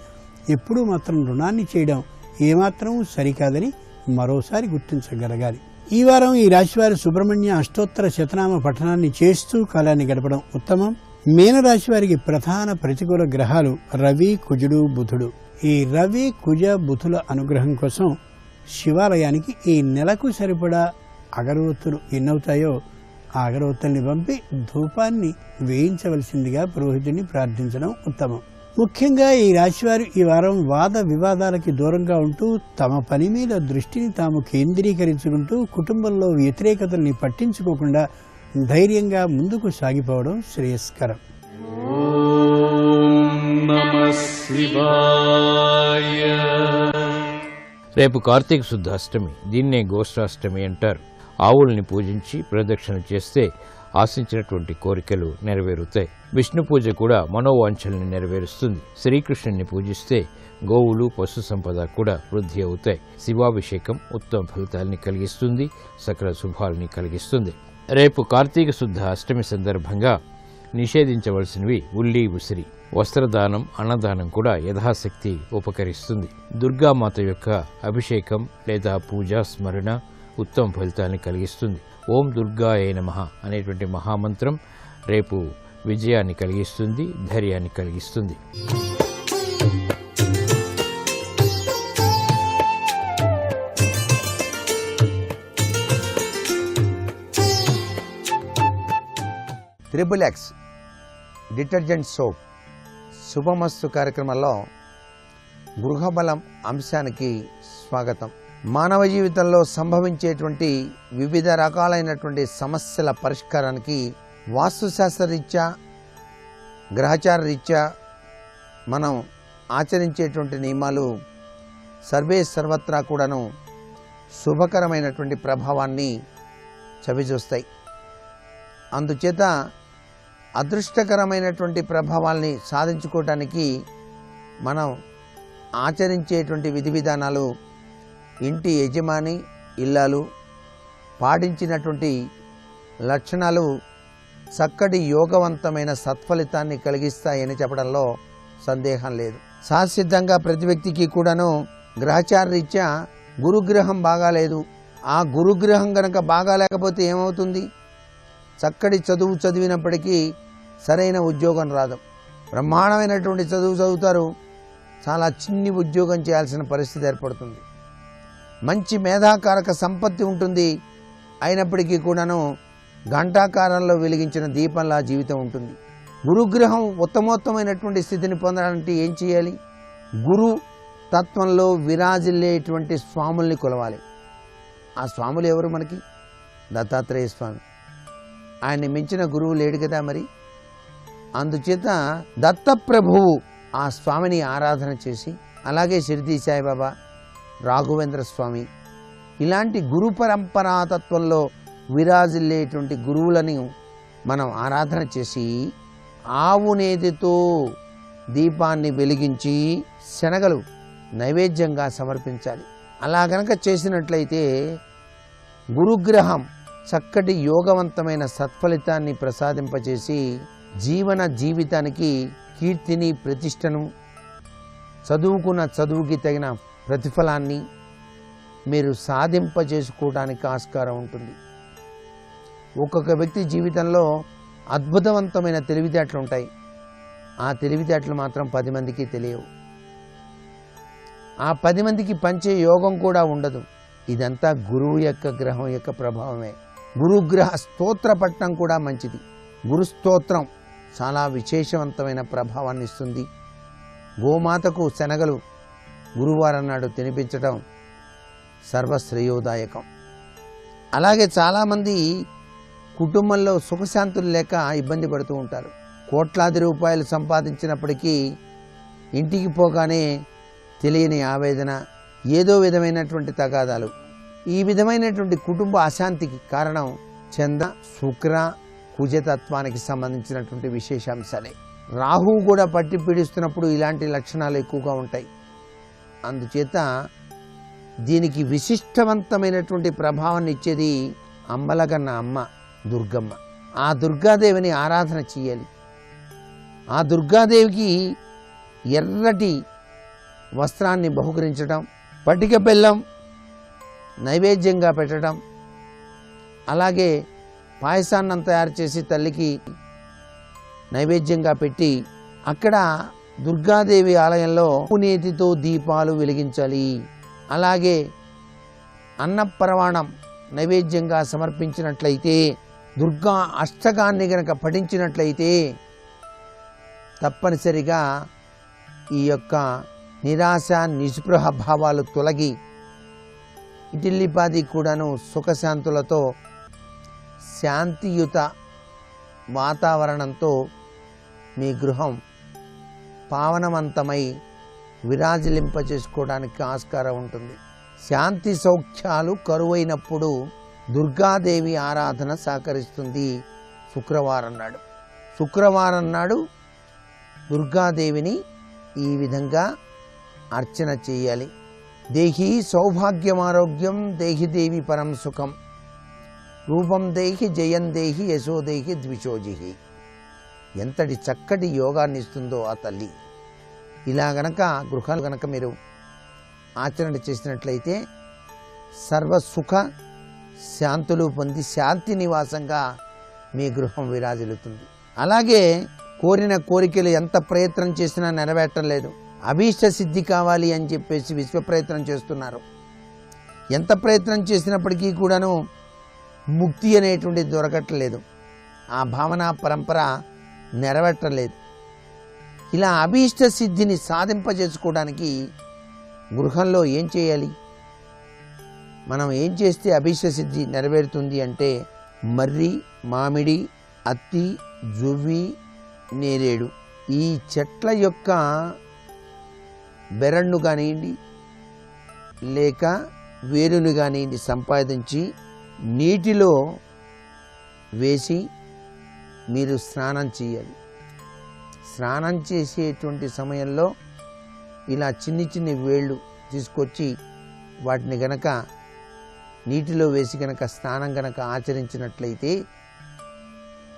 ఎప్పుడూ మాత్రం రుణాన్ని చేయడం ఏమాత్రం సరికాదని మరోసారి గుర్తించగలగాలి. ఈ వారం ఈ రాశివారి సుబ్రహ్మణ్య అష్టోత్తర శతనామ పఠనాన్ని చేస్తూ కాలాన్ని గడపడం ఉత్తమం. మీనరాశి వారికి ప్రధాన ప్రతికూల గ్రహాలు రవి, కుజుడు, బుధుడు. ఈ రవి, కుజ, బుధుల అనుగ్రహం కోసం శివాలయానికి ఈ నెలకు సరిపడా అగరవత్తులు ఎన్నవుతాయో ఆ అగరవత్తుల్ని పంపి ధూపాన్ని వేయించవలసిందిగా పురోహితుడిని ప్రార్థించడం ఉత్తమం. ముఖ్యంగా ఈ రాశివారు ఈ వారం వాద వివాదాలకి దూరంగా ఉంటూ తమ పని మీద దృష్టిని తాము కేంద్రీకరించుకుంటూ కుటుంబంలో వ్యతిరేకతల్ని పట్టించుకోకుండా ధైర్యంగా ముందుకు సాగిపోవడం శ్రేయస్కరం. రేపు కార్తీక శుద్ధ అష్టమి. దీన్నే గోష్ఠాష్టమి అంటారు. ఆవుల్ని పూజించి ప్రదక్షిణ చేస్తే ఆశించినటువంటి కోరికలు నెరవేరుతాయి. విష్ణు పూజ కూడా మనోవాంఛల్ని నెరవేరుస్తుంది. శ్రీకృష్ణుని పూజిస్తే గోవులు, పశు సంపద కూడా వృద్ధి అవుతాయి. శివాభిషేకం ఉత్తమ ఫలితాల్ని కలిగిస్తుంది, సకల శుభాల్ని కలిగిస్తుంది. రేపు కార్తీక శుద్ధ అష్టమి సందర్భంగా నిషేధించవలసినవి ఉల్లి, ఉసిరి. వస్త్రదానం, అన్నదానం కూడా యథాశక్తి ఉపకరిస్తుంది. దుర్గామాత యొక్క అభిషేకం లేదా పూజా స్మరణ ఉత్తమ ఫలితాన్ని కలిగిస్తుంది. ఓం దుర్గాయ నమః అనేటువంటి మహామంత్రం రేపు విజయాన్ని కలిగిస్తుంది, ధైర్యాన్ని కలిగిస్తుంది. XXX డిటర్జెంట్ సోప్ శుభమస్తు కార్యక్రమంలో గృహబలం అంశానికి స్వాగతం. మానవ జీవితంలో సంభవించేటువంటి వివిధ రకాలైనటువంటి సమస్యల పరిష్కారానికి వాస్తుశాస్త్ర రీత్యా, గ్రహచార రీత్యా మనం ఆచరించేటువంటి నియమాలు సర్వే సర్వత్రా కూడాను శుభకరమైనటువంటి ప్రభావాన్ని చవిచూస్తాయి. అందుచేత అదృష్టకరమైనటువంటి ప్రభావాల్ని సాధించుకోవటానికి మనం ఆచరించేటువంటి విధి విధానాలు ఇంటి యజమాని, ఇల్లాలు పాటించినటువంటి లక్షణాలు చక్కటి యోగవంతమైన సత్ఫలితాన్ని కలిగిస్తాయని చెప్పడంలో సందేహం లేదు. సహసిద్ధంగా ప్రతి వ్యక్తికి కూడాను గ్రహచార రీత్యా గురుగ్రహం బాగాలేదు. ఆ గురుగ్రహం గనక బాగాలేకపోతే ఏమవుతుంది? చక్కటి చదువు చదివినప్పటికీ సరైన ఉద్యోగం రాదు. బ్రహ్మాండమైనటువంటి చదువు చదువుతారు, చాలా చిన్ని ఉద్యోగం చేయాల్సిన పరిస్థితి ఏర్పడుతుంది. మంచి మేధాకారక సంపత్తి ఉంటుంది, అయినప్పటికీ కూడాను గంటాకారంలో వెలిగించిన దీపంలా జీవితం ఉంటుంది. గురుగ్రహం ఉత్తమోత్తమైనటువంటి స్థితిని పొందడానికి ఏం చేయాలి? గురు తత్వంలో విరాజిల్లేటువంటి స్వాముల్ని కొలవాలి. ఆ స్వాములు ఎవరు మనకి? దత్తాత్రేయ స్వామి. ఆయన్ని మించిన గురువు లేడు కదా. మరి అందుచేత దత్తప్రభువు ఆ స్వామిని ఆరాధన చేసి, అలాగే షిర్డీ సాయిబాబా, రాఘవేంద్ర స్వామి ఇలాంటి గురు పరంపరాతత్వంలో విరాజిల్లేటువంటి గురువులను మనం ఆరాధన చేసి ఆవు నేతితో దీపాన్ని వెలిగించి శనగలు నైవేద్యంగా సమర్పించాలి. అలా గనక చేసినట్లయితే గురుగ్రహం చక్కటి యోగవంతమైన సత్ఫలితాన్ని ప్రసాదింపచేసి జీవితానికి కీర్తిని, ప్రతిష్టను, చదువుకున్న చదువుకి తగిన ప్రతిఫలాన్ని మీరు సాధింపజేసుకోవడానికి ఆస్కారం ఉంటుంది. ఒక్కొక్క వ్యక్తి జీవితంలో అద్భుతవంతమైన తెలివితేటలు ఉంటాయి. ఆ తెలివితేటలు మాత్రం 10 మందికి తెలియవు. ఆ 10 మందికి పంచే యోగం కూడా ఉండదు. ఇదంతా గురువు యొక్క గ్రహం యొక్క ప్రభావమే. గురుగ్రహ స్తోత్ర పట్టణం కూడా మంచిది. గురు స్తోత్రం చాలా విశేషవంతమైన ప్రభావాన్ని ఇస్తుంది. గోమాతకు శనగలు గురువారం నాడు తినిపించడం సర్వశ్రేయోదాయకం. అలాగే చాలామంది కుటుంబంలో సుఖశాంతులు లేక ఇబ్బంది పడుతూ ఉంటారు. కోట్లాది రూపాయలు సంపాదించినప్పటికీ ఇంటికి పోగానే తెలియని ఆవేదన, ఏదో విధమైనటువంటి తగాదాలు. ఈ విధమైనటువంటి కుటుంబ అశాంతికి కారణం చంద్ర, శుక్ర, కుజతత్వానికి సంబంధించినటువంటి విశేషాంశాలే. రాహువు కూడా పట్టి పీడిస్తున్నప్పుడు ఇలాంటి లక్షణాలు ఎక్కువగా ఉంటాయి. అందుచేత దీనికి విశిష్టవంతమైనటువంటి ప్రభావాన్ని ఇచ్చేది అంబలగన్న అమ్మ దుర్గమ్మ. ఆ దుర్గాదేవిని ఆరాధన చేయాలి. ఆ దుర్గాదేవికి ఎర్రటి వస్త్రాన్ని బహుకరించడం, పటిక బెల్లం నైవేద్యంగా పెట్టడం, అలాగే పాయసాన్నం తయారు చేసి తల్లికి నైవేద్యంగా పెట్టి అక్కడ దుర్గాదేవి ఆలయంలో నేతితో దీపాలు వెలిగించాలి. అలాగే అన్నపరవాణం నైవేద్యంగా సమర్పించినట్లయితే, దుర్గా అష్టకాన్ని గనక పఠించినట్లయితే తప్పనిసరిగా ఈ యొక్క నిరాశ, నిస్పృహ భావాలు తొలగి ఇటిల్లిపాది కూడాను సుఖశాంతులతో శాంతియుత వాతావరణంతో మీ గృహం పావనవంతమై విరాజిలింపచేసుకోవడానికి ఆస్కారం ఉంటుంది. శాంతి సౌఖ్యాలు కరువైనప్పుడు దుర్గాదేవి ఆరాధన సహకరిస్తుంది. శుక్రవారం నాడు దుర్గాదేవిని ఈ విధంగా అర్చన చేయాలి. దేహి సౌభాగ్యమారోగ్యం, దేహి దేవి పరం సుఖం, రూపం దేహి జయం దేహి, యశో దేహి ద్విషోజిహి. ఎంతటి చక్కటి యోగాన్ని ఇస్తుందో ఆ తల్లి. ఇలా గనక గృహాలు గనక మీరు ఆచరణ చేసినట్లయితే సర్వసుఖ శాంతులు పొంది శాంతి నివాసంగా మీ గృహం విరాజిల్లుతుంది. అలాగే కోరిన కోరికలు ఎంత ప్రయత్నం చేసినా నెరవేరటం లేదు. అభీష్ట సిద్ధి కావాలి అని చెప్పేసి విశ్వ ప్రయత్నం చేస్తున్నారు. ఎంత ప్రయత్నం చేసినప్పటికీ కూడాను ముక్తి అనేటువంటిది దొరకట్లేదు. ఆ భావన పరంపర నెరవేరట్లేదు. ఇలా అభీష్ట సిద్ధిని సాధింపజేసుకోవడానికి గృహంలో ఏం చేయాలి? మనం ఏం చేస్తే అభీష్ట సిద్ధి నెరవేరుతుంది అంటే మర్రి, మామిడి, అత్తి, జువ్వి, నేరేడు ఈ చెట్ల యొక్క బెరడును కానివ్వండి లేక వేరును కానివ్వండి సంపాదించి నీటిలో వేసి మీరు స్నానం చేయాలి. స్నానం చేసేటువంటి సమయంలో ఇలా చిన్ని వేళ్ళు తీసుకొచ్చి వాటిని గనక నీటిలో వేసి గనక స్నానం గనక ఆచరించినట్లయితే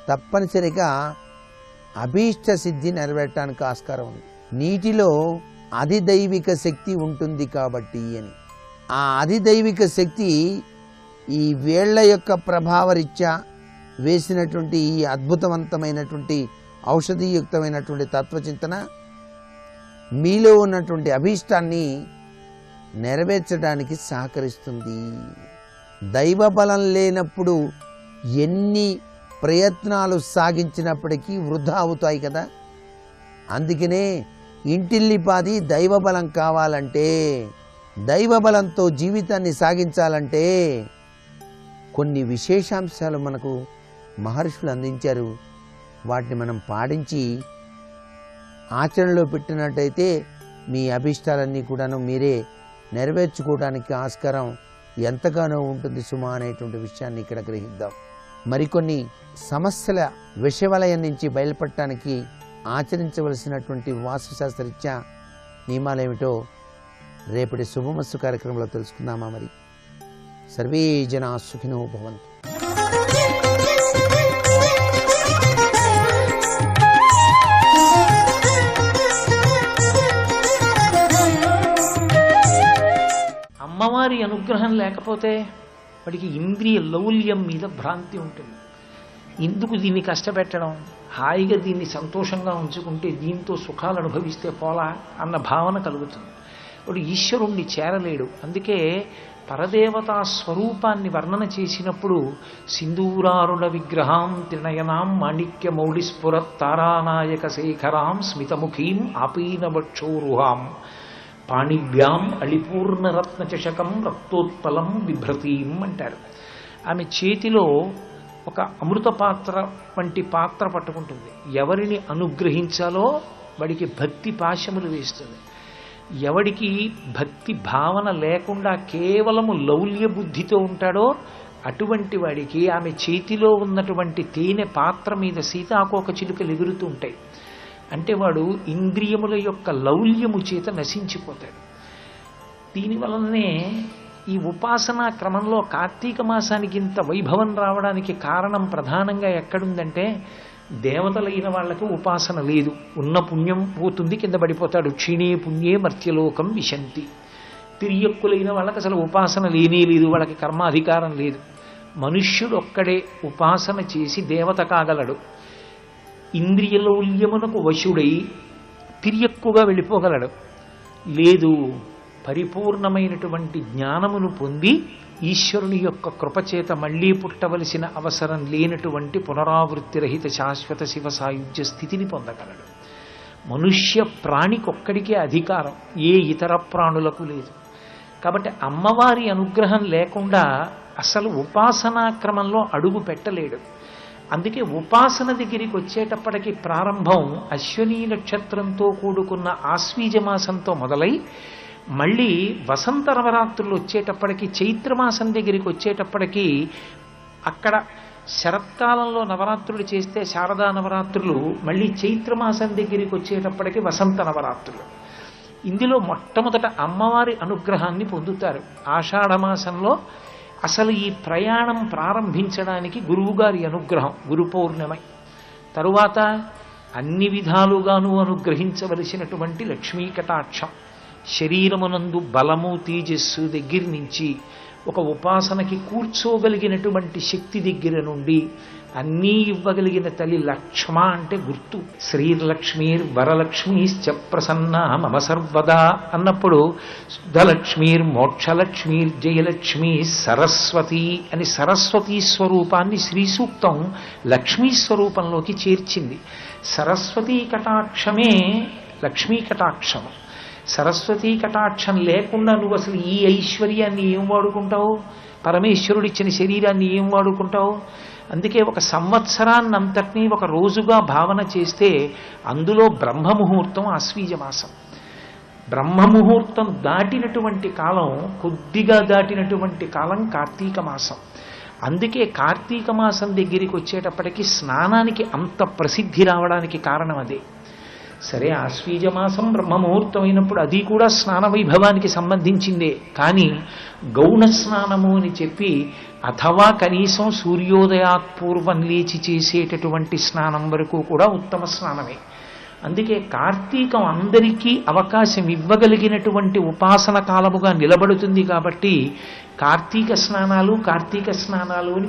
తప్పనిసరిగా అభీష్ట సిద్ధి నెరవేరటానికి ఆస్కారం ఉంది. నీటిలో అధిదైవిక శక్తి ఉంటుంది కాబట్టి అని. ఆ అధిదైవిక శక్తి ఈ వేళ్ల యొక్క ప్రభావరీత్యా వేసినటువంటి ఈ అద్భుతవంతమైనటువంటి ఔషధీయుక్తమైనటువంటి తత్వచింతన మీలో ఉన్నటువంటి అభీష్టాన్ని నెరవేర్చడానికి సహకరిస్తుంది. దైవ బలం లేనప్పుడు ఎన్ని ప్రయత్నాలు సాగించినప్పటికీ వృధా అవుతాయి కదా. అందుకనే ఇంటిల్లిపాది దైవబలం కావాలంటే, దైవబలంతో జీవితాన్ని సాగించాలంటే కొన్ని విశేషాంశాలు మనకు మహర్షులు అందించారు. వాటిని మనం పాటించి ఆచరణలో పెట్టినట్టయితే మీ అభిష్టాలన్నీ కూడాను మీరే నెరవేర్చుకోవడానికి ఆస్కారం ఎంతగానో ఉంటుంది సుమా అనేటువంటి విషయాన్ని ఇక్కడ గ్రహిద్దాం. మరికొన్ని సమస్యల విషవలయం నుంచి బయలుపడటానికి ఆచరించవలసినటువంటి వాస్తుశాస్త్రరీత్యా నియమాలేమిటో రేపటి శుభమస్తు కార్యక్రమంలో తెలుసుకుందామా? మరి సర్వే జనా సుఖినో భవంతు. అమ్మవారి అనుగ్రహం లేకపోతే వాడికి ఇంద్రియ లౌల్యం మీద భ్రాంతి ఉంటుంది. ఎందుకు దీన్ని కష్టపెట్టడం, హాయిగా దీన్ని సంతోషంగా ఉంచుకుంటే దీంతో సుఖాలు అనుభవిస్తే పోలా అన్న భావన కలుగుతుంది. వాడు ఈశ్వరుణ్ణి చేరలేడు. అందుకే పరదేవతా స్వరూపాన్ని వర్ణన చేసినప్పుడు సింధూరారుణ విగ్రహాం త్రినయనాం మాణిక్య మౌళిస్ఫురత్ తారానాయక శేఖరాం స్మితముఖీం ఆపీనవక్షోరుహాం పాణిభ్యాం అళిపూర్ణరత్న చషకం రక్తోత్పలం బిభ్రతీం అంటారు. ఆమె చేతిలో ఒక అమృత పాత్ర వంటి పాత్ర పట్టుకుంటుంది. ఎవరిని అనుగ్రహించాలో వాడికి భక్తి పాశములు వేస్తుంది. ఎవడికి భక్తి భావన లేకుండా కేవలము లౌల్య బుద్ధితో ఉంటాడో అటువంటి వాడికి ఆమె చేతిలో ఉన్నటువంటి తేనె పాత్ర మీద సీతాకోక చిలుకలు ఎగురుతూ ఉంటాయి. అంటే వాడు ఇంద్రియముల యొక్క లౌల్యము చేత నశించిపోతాడు. దీనివలనే ఈ ఉపాసనా క్రమంలో కార్తీక మాసానికి ఇంత వైభవం రావడానికి కారణం ప్రధానంగా ఎక్కడుందంటే దేవతలైన వాళ్లకు ఉపాసన లేదు. ఉన్న పుణ్యం పోతుంది, కింద పడిపోతాడు. క్షీణే పుణ్యే మర్త్యలోకం విశంతి. తిరియక్కులైన వాళ్ళకి అసలు ఉపాసన లేనే లేదు, వాళ్ళకి కర్మాధికారం లేదు. మనుష్యుడు ఒక్కడే ఉపాసన చేసి దేవత కాగలడు. ఇంద్రియలౌల్యమునకు వశుడై తిరియక్కుగా వెళ్ళిపోగలడు. లేదు, పరిపూర్ణమైనటువంటి జ్ఞానమును పొంది ఈశ్వరుని యొక్క కృపచేత మళ్లీ పుట్టవలసిన అవసరం లేనటువంటి పునరావృత్తి రహిత శాశ్వత శివ సాయుధ్య స్థితిని పొందగలడు. మనుష్య ప్రాణికొక్కడికే అధికారం, ఏ ఇతర ప్రాణులకు లేదు. కాబట్టి అమ్మవారి అనుగ్రహం లేకుండా అసలు ఉపాసనా క్రమంలో అడుగు పెట్టలేడు. అందుకే ఉపాసన దగ్గరికి వచ్చేటప్పటికి ప్రారంభం అశ్విని నక్షత్రంతో కూడుకున్న ఆశ్వీజ మాసంతో మొదలై మళ్ళీ వసంత నవరాత్రులు వచ్చేటప్పటికి చైత్రమాసం దగ్గరికి వచ్చేటప్పటికి అక్కడ శరత్కాలంలో నవరాత్రులు చేస్తే శారదా నవరాత్రులు, మళ్ళీ చైత్రమాసం దగ్గరికి వచ్చేటప్పటికి వసంత నవరాత్రులు. ఇందులో మొట్టమొదట అమ్మవారి అనుగ్రహాన్ని పొందుతారు. ఆషాఢమాసంలో అసలు ఈ ప్రయాణం ప్రారంభించడానికి గురువుగారి అనుగ్రహం, గురు పౌర్ణమి. తరువాత అన్ని విధాలుగాను అనుగ్రహించవలసినటువంటి లక్ష్మీ కటాక్షం. శరీరమునందు బలము తేజస్సు దగ్గర నుంచి ఒక ఉపాసనకి కూర్చోగలిగినటువంటి శక్తి దగ్గర నుండి అన్నీ ఇవ్వగలిగిన తల్లి లక్ష్మ అంటే గుర్తు. శ్రీలక్ష్మీర్ వరలక్ష్మీశ్చ ప్రసన్న మమ సర్వదా అన్నప్పుడు శుద్ధలక్ష్మీర్ మోక్షలక్ష్మీర్ జయలక్ష్మీ సరస్వతి అని సరస్వతీ స్వరూపాన్ని శ్రీ సూక్తం లక్ష్మీ స్వరూపంలోకి చేర్చింది. సరస్వతీ కటాక్షమే లక్ష్మీ కటాక్షము. సరస్వతీ కటాక్షం లేకుండా నువ్వు అసలు ఈ ఐశ్వర్యాన్ని ఏం వాడుకుంటావు? పరమేశ్వరుడిచ్చిన శరీరాన్ని ఏం వాడుకుంటావు? అందుకే ఒక సంవత్సరాన్నంతటినీ ఒక రోజుగా భావన చేస్తే అందులో బ్రహ్మముహూర్తం ఆశ్వీజ మాసం. బ్రహ్మముహూర్తం దాటినటువంటి కాలం, కొద్దిగా దాటినటువంటి కాలం కార్తీక మాసం. అందుకే కార్తీక మాసం దగ్గరికి వచ్చేటప్పటికి స్నానానికి అంత ప్రసిద్ధి రావడానికి కారణం అదే. సరే, ఆశ్వీజమాసం బ్రహ్మముహూర్తం అయినప్పుడు అది కూడా స్నాన వైభవానికి సంబంధించిందే. కానీ గౌణ స్నానము అని చెప్పి అథవా కనీసం సూర్యోదయాత్ పూర్వం లేచి చేసేటటువంటి స్నానం వరకు కూడా ఉత్తమ స్నానమే. అందుకే కార్తీకం అందరికీ అవకాశం ఇవ్వగలిగినటువంటి ఉపాసన కాలముగా నిలబడుతుంది. కాబట్టి కార్తీక స్నానాలు అని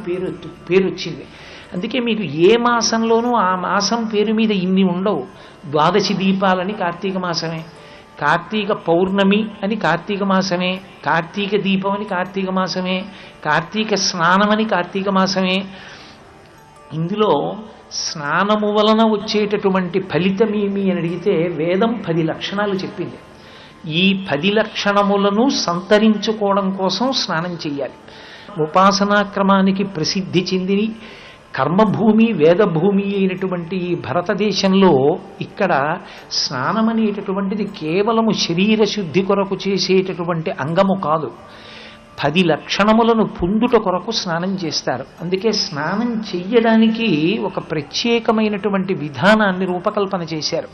పేరొచ్చింది. అందుకే మీకు ఏ మాసంలోనూ ఆ మాసం పేరు మీద ఇన్ని ఉండవు. ద్వాదశి దీపాలని కార్తీక మాసమే, కార్తీక పౌర్ణమి అని కార్తీక మాసమే, కార్తీక దీపం అని కార్తీక మాసమే, కార్తీక స్నానం అని కార్తీక మాసమే. ఇందులో స్నానము వలన వచ్చేటటువంటి ఫలితమేమి అని అడిగితే వేదం 10 లక్షణాలు చెప్పింది. ఈ 10 లక్షణములను సంతరించుకోవడం కోసం స్నానం చెయ్యాలి. ఉపాసనా క్రమానికి ప్రసిద్ధి చెంది కర్మభూమి వేదభూమి అయినటువంటి ఈ భారతదేశంలో ఇక్కడ స్నానం అనేటటువంటిది కేవలము శరీర శుద్ధి కొరకు చేసేటటువంటి అంగము కాదు. 10 లక్షణములను పొందుట కొరకు స్నానం చేస్తారు. అందుకే స్నానం చెయ్యడానికి ఒక ప్రత్యేకమైనటువంటి విధానాన్ని రూపకల్పన చేశారు.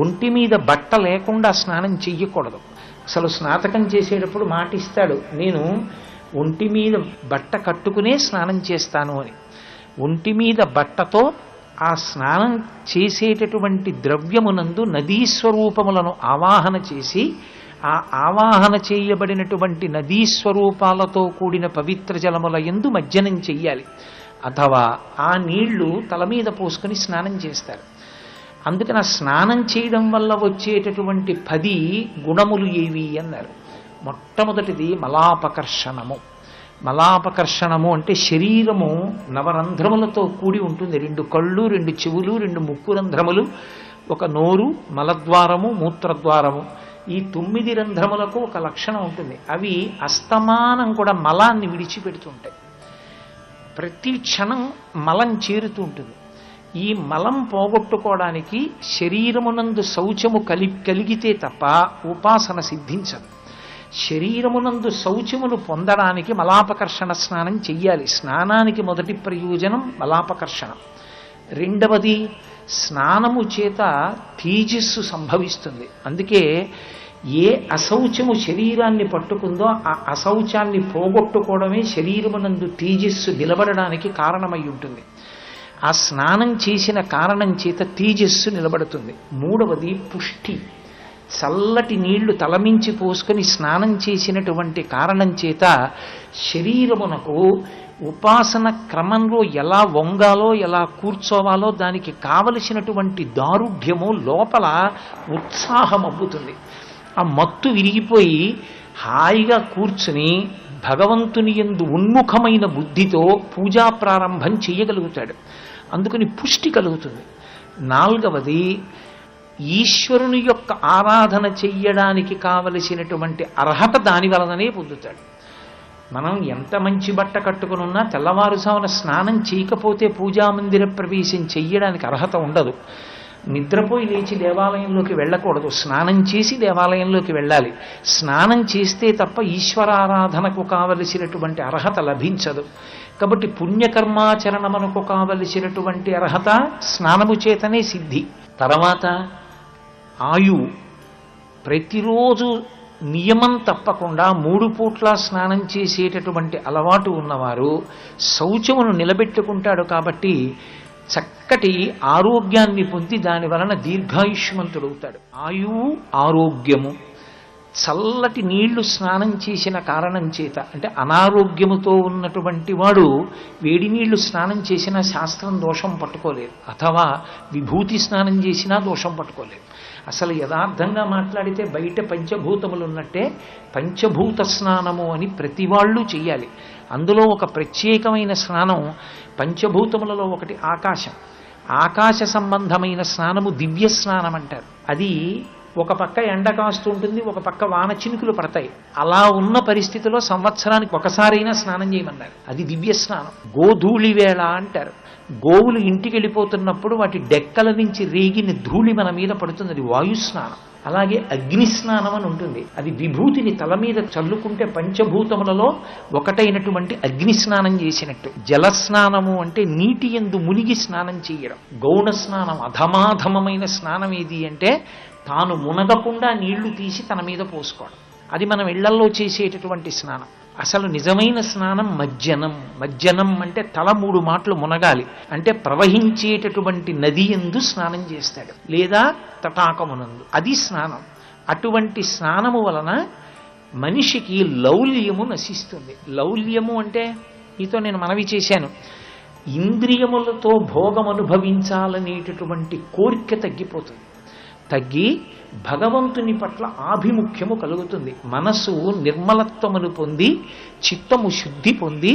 ఒంటి మీద బట్ట లేకుండా స్నానం చెయ్యకూడదు. అసలు స్నాతకం చేసేటప్పుడు మాటిస్తాడు, నేను ఒంటి మీద బట్ట కట్టుకునే స్నానం చేస్తాను అని. ఒంటి మీద బట్టతో ఆ స్నానం చేసేటటువంటి ద్రవ్యమునందు నదీ స్వరూపములను ఆవాహన చేసి ఆ ఆవాహన చేయబడినటువంటి నదీ స్వరూపాలతో కూడిన పవిత్ర జలముల యందు మజ్జనం చెయ్యాలి. అథవా ఆ నీళ్లు తల మీద పోసుకొని స్నానం చేస్తారు. అందుకని ఆ స్నానం చేయడం వల్ల వచ్చేటటువంటి 10 గుణములు ఏవి అన్నారు. మొట్టమొదటిది మలాపకర్షణము. మలాపకర్షణము అంటే శరీరము నవరంధ్రములతో కూడి ఉంటుంది. 2 కళ్ళు, 2 చెవులు, 2 ముక్కు రంధ్రములు, 1 నోరు, మలద్వారము, మూత్రద్వారము. ఈ 9 రంధ్రములకు ఒక లక్షణం ఉంటుంది. అవి అస్తమానం కూడా మలాన్ని విడిచిపెడుతుంటాయి. ప్రతి క్షణం మలం చేరుతూ ఉంటుంది. ఈ మలం పోగొట్టుకోవడానికి శరీరమునందు శౌచము కలిగితే తప్ప ఉపాసన సిద్ధించదు. శరీరమునందు శౌచమును పొందడానికి మలాపకర్షణ స్నానం చెయ్యాలి. స్నానానికి మొదటి ప్రయోజనం మలాపకర్షణం. రెండవది, స్నానము చేత తేజస్సు సంభవిస్తుంది. అందుకే ఏ అశౌచము శరీరాన్ని పట్టుకుందో ఆ అశౌచాన్ని పోగొట్టుకోవడమే శరీరమునందు తేజస్సు నిలబడడానికి కారణమై ఉంటుంది. ఆ స్నానం చేసిన కారణం చేత తేజస్సు నిలబడుతుంది. మూడవది పుష్టి. చల్లటి నీళ్లు తలమించి పోసుకొని స్నానం చేసినటువంటి కారణం చేత శరీరమునకు ఉపాసన క్రమంలో ఎలా వంగాలో ఎలా కూర్చోవాలో దానికి కావలసినటువంటి దారుఢ్యము లోపల ఉత్సాహం అబ్బుతుంది. ఆ మత్తు విరిగిపోయి హాయిగా కూర్చుని భగవంతుని యందు ఉన్ముఖమైన బుద్ధితో పూజా ప్రారంభం చేయగలుగుతాడు. అందుకని పుష్టి కలుగుతుంది. నాలుగవది, ఈశ్వరుని యొక్క ఆరాధన చెయ్యడానికి కావలసినటువంటి అర్హత దాని వలననే పొందుతాడు. మనం ఎంత మంచి బట్ట కట్టుకునున్నా తెల్లవారుజామున స్నానం చేయకపోతే పూజామందిర ప్రవేశం చెయ్యడానికి అర్హత ఉండదు. నిద్రపోయి లేచి దేవాలయంలోకి వెళ్ళకూడదు, స్నానం చేసి దేవాలయంలోకి వెళ్ళాలి. స్నానం చేస్తే తప్ప ఈశ్వరారాధనకు కావలసినటువంటి అర్హత లభించదు. కాబట్టి పుణ్యకర్మాచరణమునకు కావలసినటువంటి అర్హత స్నానము చేతనే సిద్ధి. తర్వాత ఆయువు. ప్రతిరోజు నియమం తప్పకుండా 3 పూట్ల స్నానం చేసేటటువంటి అలవాటు ఉన్నవారు శౌచమును నిలబెట్టుకుంటాడు. కాబట్టి చక్కటి ఆరోగ్యాన్ని పొంది దాని వలన దీర్ఘాయుష్మంతుడవుతాడు. ఆయువు, ఆరోగ్యము. చల్లటి నీళ్లు స్నానం చేసిన కారణం చేత, అంటే అనారోగ్యముతో ఉన్నటువంటి వాడు వేడి నీళ్లు స్నానం చేసినా శాస్త్రం దోషం పట్టుకోలేదు, అథవా విభూతి స్నానం చేసినా దోషం పట్టుకోలేదు. అసలు యథార్థంగా మాట్లాడితే బయట పంచభూతములు ఉన్నట్టే పంచభూత స్నానము అని ప్రతి వాళ్ళు చెయ్యాలి. అందులో ఒక ప్రత్యేకమైన స్నానం పంచభూతములలో ఒకటి ఆకాశం. ఆకాశ సంబంధమైన స్నానము దివ్య స్నానం అంటారు. అది ఒక పక్క ఎండ కాస్తూ ఉంటుంది, ఒక పక్క వాన చినుకులు పడతాయి. అలా ఉన్న పరిస్థితిలో సంవత్సరానికి ఒకసారైనా స్నానం చేయమన్నారు. అది దివ్య స్నానం. గోధూళి వేళ అంటారు. గోవులు ఇంటికి వెళ్ళిపోతున్నప్పుడు వాటి డెక్కల నుంచి రేగిన ధూళి మన మీద పడుతుంది, అది వాయుస్నానం. అలాగే అగ్ని స్నానం అని ఉంటుంది. అది విభూతిని తల మీద చల్లుకుంటే పంచభూతములలో ఒకటైనటువంటి అగ్ని స్నానం చేసినట్టు. జలస్నానము అంటే నీటి యందు మునిగి స్నానం చేయడం. గౌణ స్నానం, అధమాధమమైన స్నానం ఏది అంటే తాను మునగకుండా నీళ్లు తీసి తన మీద పోసుకోవడం. అది మనం ఇళ్లల్లో చేసేటటువంటి స్నానం. అసలు నిజమైన స్నానం మజ్జనం. మజ్జనం అంటే తల 3 మాటలు మునగాలి. అంటే ప్రవహించేటటువంటి నది యందు స్నానం చేస్తాడు, లేదా తటాకమునందు. అది స్నానం. అటువంటి స్నానము వలన మనిషికి లౌల్యము నశిస్తుంది. లౌల్యము అంటే మీతో నేను మనవి చేశాను, ఇంద్రియములతో భోగం అనుభవించాలనేటటువంటి కోరిక తగ్గిపోతుంది. తగ్గి భగవంతుని పట్ల ఆభిముఖ్యము కలుగుతుంది. మనసు నిర్మలత్వమును పొంది చిత్తము శుద్ధి పొంది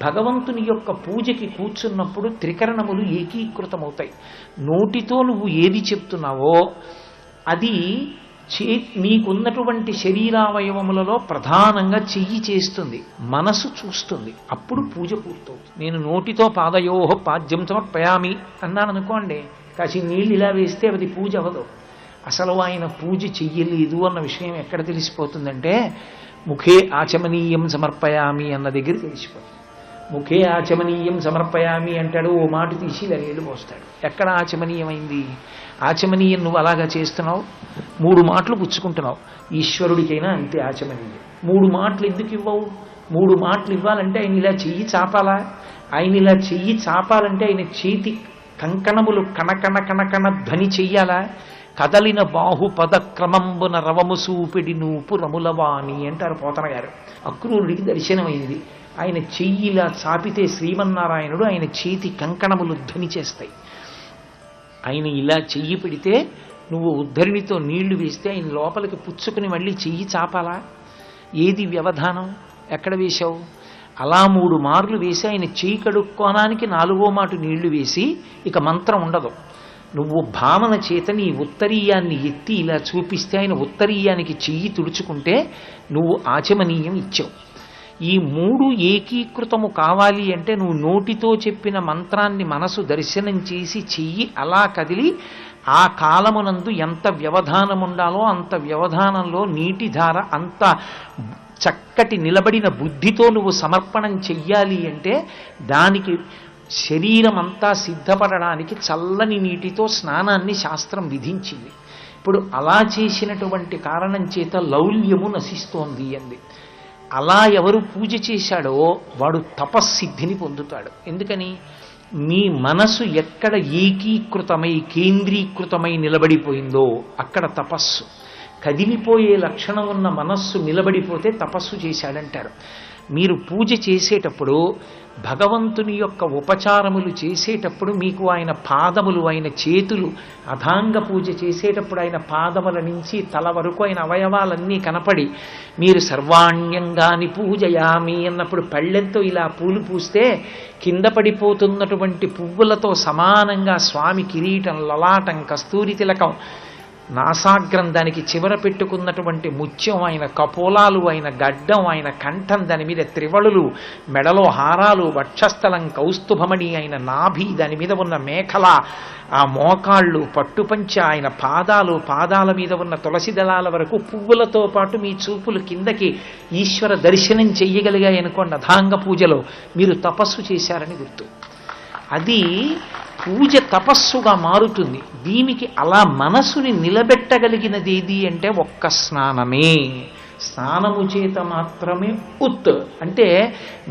భగవంతుని యొక్క పూజకి కూర్చున్నప్పుడు త్రికరణములు ఏకీకృతమవుతాయి. నోటితో నువ్వు ఏది చెప్తున్నావో అది నీకున్నటువంటి శరీరావయవములలో ప్రధానంగా చెయ్యి చేస్తుంది, మనసు చూస్తుంది. అప్పుడు పూజ పూర్తవుతుంది. నేను నోటితో పాదయోహ పాద్యం సమర్పయామి అన్నాను అనుకోండి, కాసి నీళ్ళు ఇలా వేస్తే అది పూజ అవ్వదు. అసలు ఆయన పూజ చెయ్యలేదు అన్న విషయం ఎక్కడ తెలిసిపోతుందంటే ముఖే ఆచమనీయం సమర్పయామి అన్న దగ్గర తెలిసిపోతుంది. ముఖే ఆచమనీయం సమర్పయామి అంటాడు, ఓ మాట తీసి ఇలా నీళ్లు పోస్తాడు. ఎక్కడ ఆచమనీయమైంది? ఆచమనీయం నువ్వు అలాగా చేస్తున్నావు, 3 మాటలు పుచ్చుకుంటున్నావు. ఈశ్వరుడికైనా అంతే ఆచమనీయం. 3 మాటలు ఎందుకు ఇవ్వవు? 3 మాటలు ఇవ్వాలంటే ఆయన ఇలా చెయ్యి చాపాలా? ఆయన ఇలా చెయ్యి చాపాలంటే ఆయన చేతి కంకణములు కణకణ కణకణ ధ్వని చెయ్యాలా? కదలిన బాహుపద క్రమంబున రవము సూపిడి నూపు రములవాణి అంటారు పోతన గారు. అక్రూరుడికి దర్శనమైంది. ఆయన చెయ్యిలా చాపితే శ్రీమన్నారాయణుడు ఆయన చేతి కంకణములు ధ్వని చేస్తాయి. ఆయన ఇలా చెయ్యి పెడితే నువ్వు ఉద్ధరిణితో నీళ్లు వేస్తే ఆయన లోపలికి పుచ్చుకుని మళ్ళీ చెయ్యి చాపాలా? ఏది వ్యవధానం? ఎక్కడ వేశావు? అలా 3 మార్లు వేసి ఆయన చెయ్యి కడుక్కోనానికి 4వ మాట నీళ్లు వేసి ఇక మంత్రం ఉండదు. నువ్వు భావన చేత నీ ఉత్తరీయాన్ని ఎత్తి ఇలా చూపిస్తే ఆయన ఉత్తరీయానికి చెయ్యి తుడుచుకుంటే నువ్వు ఆచమనీయం ఇచ్చావు. ఈ 3 ఏకీకృతము కావాలి అంటే నువ్వు నోటితో చెప్పిన మంత్రాన్ని మనసు దర్శనం చేసి చెయ్యి అలా కదిలి ఆ కాలమునందు ఎంత వ్యవధానం ఉండాలో అంత వ్యవధానంలో నీటి ధార అంత చక్కటి నిలబడిన బుద్ధితో నువ్వు సమర్పణం చెయ్యాలి అంటే దానికి శరీరం అంతా సిద్ధపడడానికి చల్లని నీటితో స్నానాన్ని శాస్త్రం విధించింది. ఇప్పుడు అలా చేసినటువంటి కారణం చేత లౌల్యము నశిస్తోంది అంది. అలా ఎవరు పూజ చేశాడో వాడు తపస్సిద్ధిని పొందుతాడు. ఎందుకని? మీ మనసు ఎక్కడ ఏకీకృతమై కేంద్రీకృతమై నిలబడిపోయిందో అక్కడ తపస్సు. కదిలిపోయే లక్షణం ఉన్న మనస్సు నిలబడిపోతే తపస్సు చేశాడంటారు. మీరు పూజ చేసేటప్పుడు భగవంతుని యొక్క ఉపచారములు చేసేటప్పుడు మీకు ఆయన పాదములు, ఆయన చేతులు, అధాంగ పూజ చేసేటప్పుడు ఆయన పాదముల నుంచి తల వరకు ఆయన అవయవాలన్నీ కనపడి మీరు సర్వాణ్యంగాని పూజయామి అన్నప్పుడు పళ్ళెంతో ఇలా పూలు పూస్తే కింద పడిపోతున్నటువంటి పువ్వులతో సమానంగా స్వామి కిరీటం, లలాటం, కస్తూరి తిలకం, నాసాగ్రం, దానికి చివర పెట్టుకున్నటువంటి ముత్యం, ఆయన కపోలాలు, ఆయన గడ్డం, ఆయన కంఠం, దాని మీద త్రివళులు, మెడలో హారాలు, వక్షస్థలం కౌస్తుభమణి, ఆయన నాభి, దాని మీద ఉన్న మేఖల, ఆ మోకాళ్ళు, పట్టుపంచ, ఆయన పాదాలు, పాదాల మీద ఉన్న తులసి దళాల వరకు పువ్వులతో పాటు మీ చూపులు కిందకి ఈశ్వర దర్శనం చెయ్యగలిగాయనుకోండి అధాంగ పూజలో మీరు తపస్సు చేశారని గుర్తు. అది పూజ తపస్సుగా మారుతుంది. దీనికి అలా మనసుని నిలబెట్టగలిగినది ఏది అంటే ఒక్క స్నానమే. స్నానము చేత మాత్రమే అంటే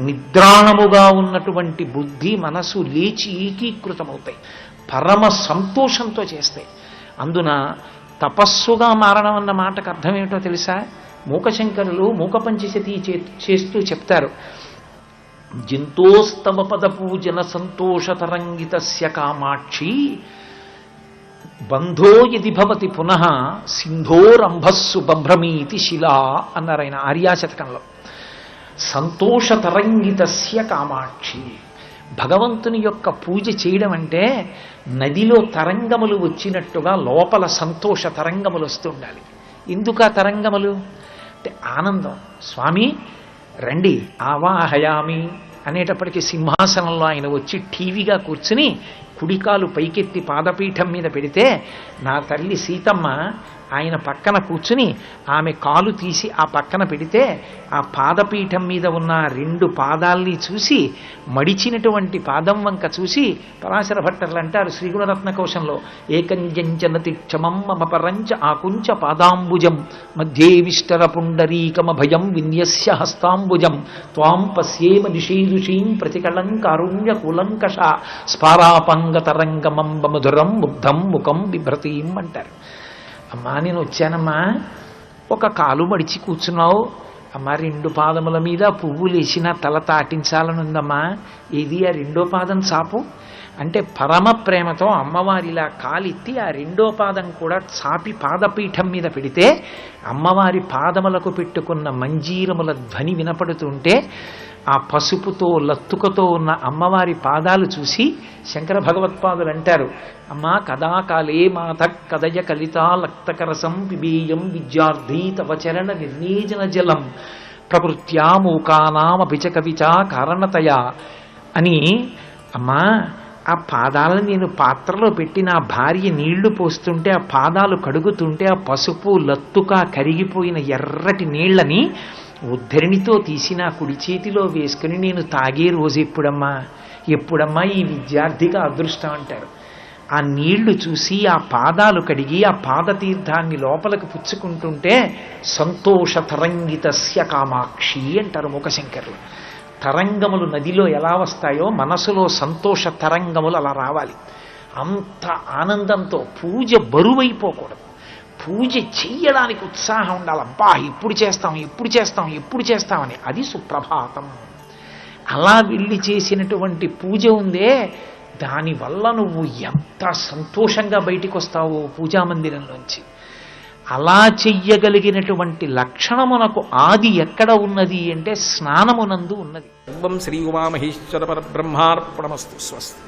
నిద్రాణముగా ఉన్నటువంటి బుద్ధి, మనసు లేచి ఏకీకృతమవుతాయి, పరమ సంతోషంతో చేస్తాయి. అందున తపస్సుగా మారడం అన్న మాటకు అర్థం ఏమిటో తెలుసా? మూకశంకరులు మూకపంచశతి చేస్తూ చెప్తారు, జింతోస్తవ పద పూజన సంతోషతరంగితస్య కామాక్షి బంధో యది భవతి పునః సింధోరంభస్సు బభ్రమీతి శిలా అన్నారు ఆయన ఆర్యాశతకంలో. సంతోషతరంగితస్య కామాక్షి, భగవంతుని యొక్క పూజ చేయడం అంటే నదిలో తరంగములు వచ్చినట్టుగా లోపల సంతోష తరంగములు వస్తూ ఉండాలి. ఎందుకు ఆ తరంగములు అంటే ఆనందం. స్వామి రండి ఆవాహయామి అనేటప్పటికీ సింహాసనంలో ఆయన వచ్చి టీవీగా కూర్చుని కుడికాలు పైకెత్తి పాదపీఠం మీద పెడితే నా తల్లి సీతమ్మ ఆయన పక్కన కూర్చుని ఆమె కాలు తీసి ఆ పక్కన పెడితే ఆ పాదపీఠం మీద ఉన్న 2 పాదాల్ని చూసి మడిచినటువంటి పాదం వంక చూసి పరాశర భట్టర్లు అంటారు శ్రీగుణరత్న కోశంలో, ఏకంజంచనతి క్షమం మమ పరంచ ఆకుంచ పాదాంబుజం మధ్యే విష్టర పుండరీకమ భయం విన్యస్య హస్తాంబుజం త్వాం పశ్యేమ దిశీరుషీం ప్రతికళం కారుణ్య కులంకష స్పారాపంగతరంగమంబ మధురం ముగ్ధం ముఖం బిభ్రతీం అంటారు. అమ్మా నేను వచ్చానమ్మా, ఒక కాలు మడిచి కూర్చున్నావు అమ్మా, 2 పాదముల మీద పువ్వులేసిన తల తాటించాలనుందమ్మా, ఏది ఆ 2వ పాదం చాపు అంటే పరమ ప్రేమతో అమ్మవారిలా కాలెత్తి ఆ 2వ పాదం కూడా చాపి పాదపీఠం మీద పెడితే అమ్మవారి పాదములకు పెట్టుకున్న మంజీరముల ధ్వని వినపడుతుంటే ఆ పసుపుతో లత్తుకతో ఉన్న అమ్మవారి పాదాలు చూసి శంకర భగవత్పాదులు అంటారు, అమ్మా కదాకాలే మాత కదయ కలితా లక్తకరసం పిబీయం విద్యార్థి తవ చరణ నిర్ణీజన జలం ప్రకృత్యా మూకానామ బిచ కవిచ కారణతయా అని. అమ్మా ఆ పాదాలను నేను పాత్రలో పెట్టి నా భార్య నీళ్లు పోస్తుంటే ఆ పాదాలు కడుగుతుంటే ఆ పసుపు లత్తుగా కరిగిపోయిన ఎర్రటి నీళ్లని ఉద్ధరిణితో తీసి నా కుడి చేతిలో వేసుకుని నేను తాగే రోజు ఎప్పుడమ్మా ఈ విద్యార్థిగా అదృష్టం అంటారు. ఆ నీళ్లు చూసి ఆ పాదాలు కడిగి ఆ పాదతీర్థాన్ని లోపలికి పుచ్చుకుంటుంటే సంతోష తరంగితస్య కామాక్షి అంటారు మూకశంకరులు. తరంగములు నదిలో ఎలా వస్తాయో మనసులో సంతోష తరంగములు అలా రావాలి. అంత ఆనందంతో పూజ బరువైపోకూడదు. పూజ చెయ్యడానికి ఉత్సాహం ఉండాలి. అబ్బా ఎప్పుడు చేస్తామని. అది సుప్రభాతం. అలా వెళ్ళి చేసినటువంటి పూజ ఉందే, దానివల్ల నువ్వు ఎంత సంతోషంగా బయటికి వస్తావో పూజామందిరంలోంచి. అలా చెయ్యగలిగినటువంటి లక్షణమునకు ఆది ఎక్కడ ఉన్నది అంటే స్నానమునందు ఉన్నది. సర్వం శ్రీ ఉమామహేశ్వర పరబ్రహ్మార్పణమస్తు. స్వస్తి.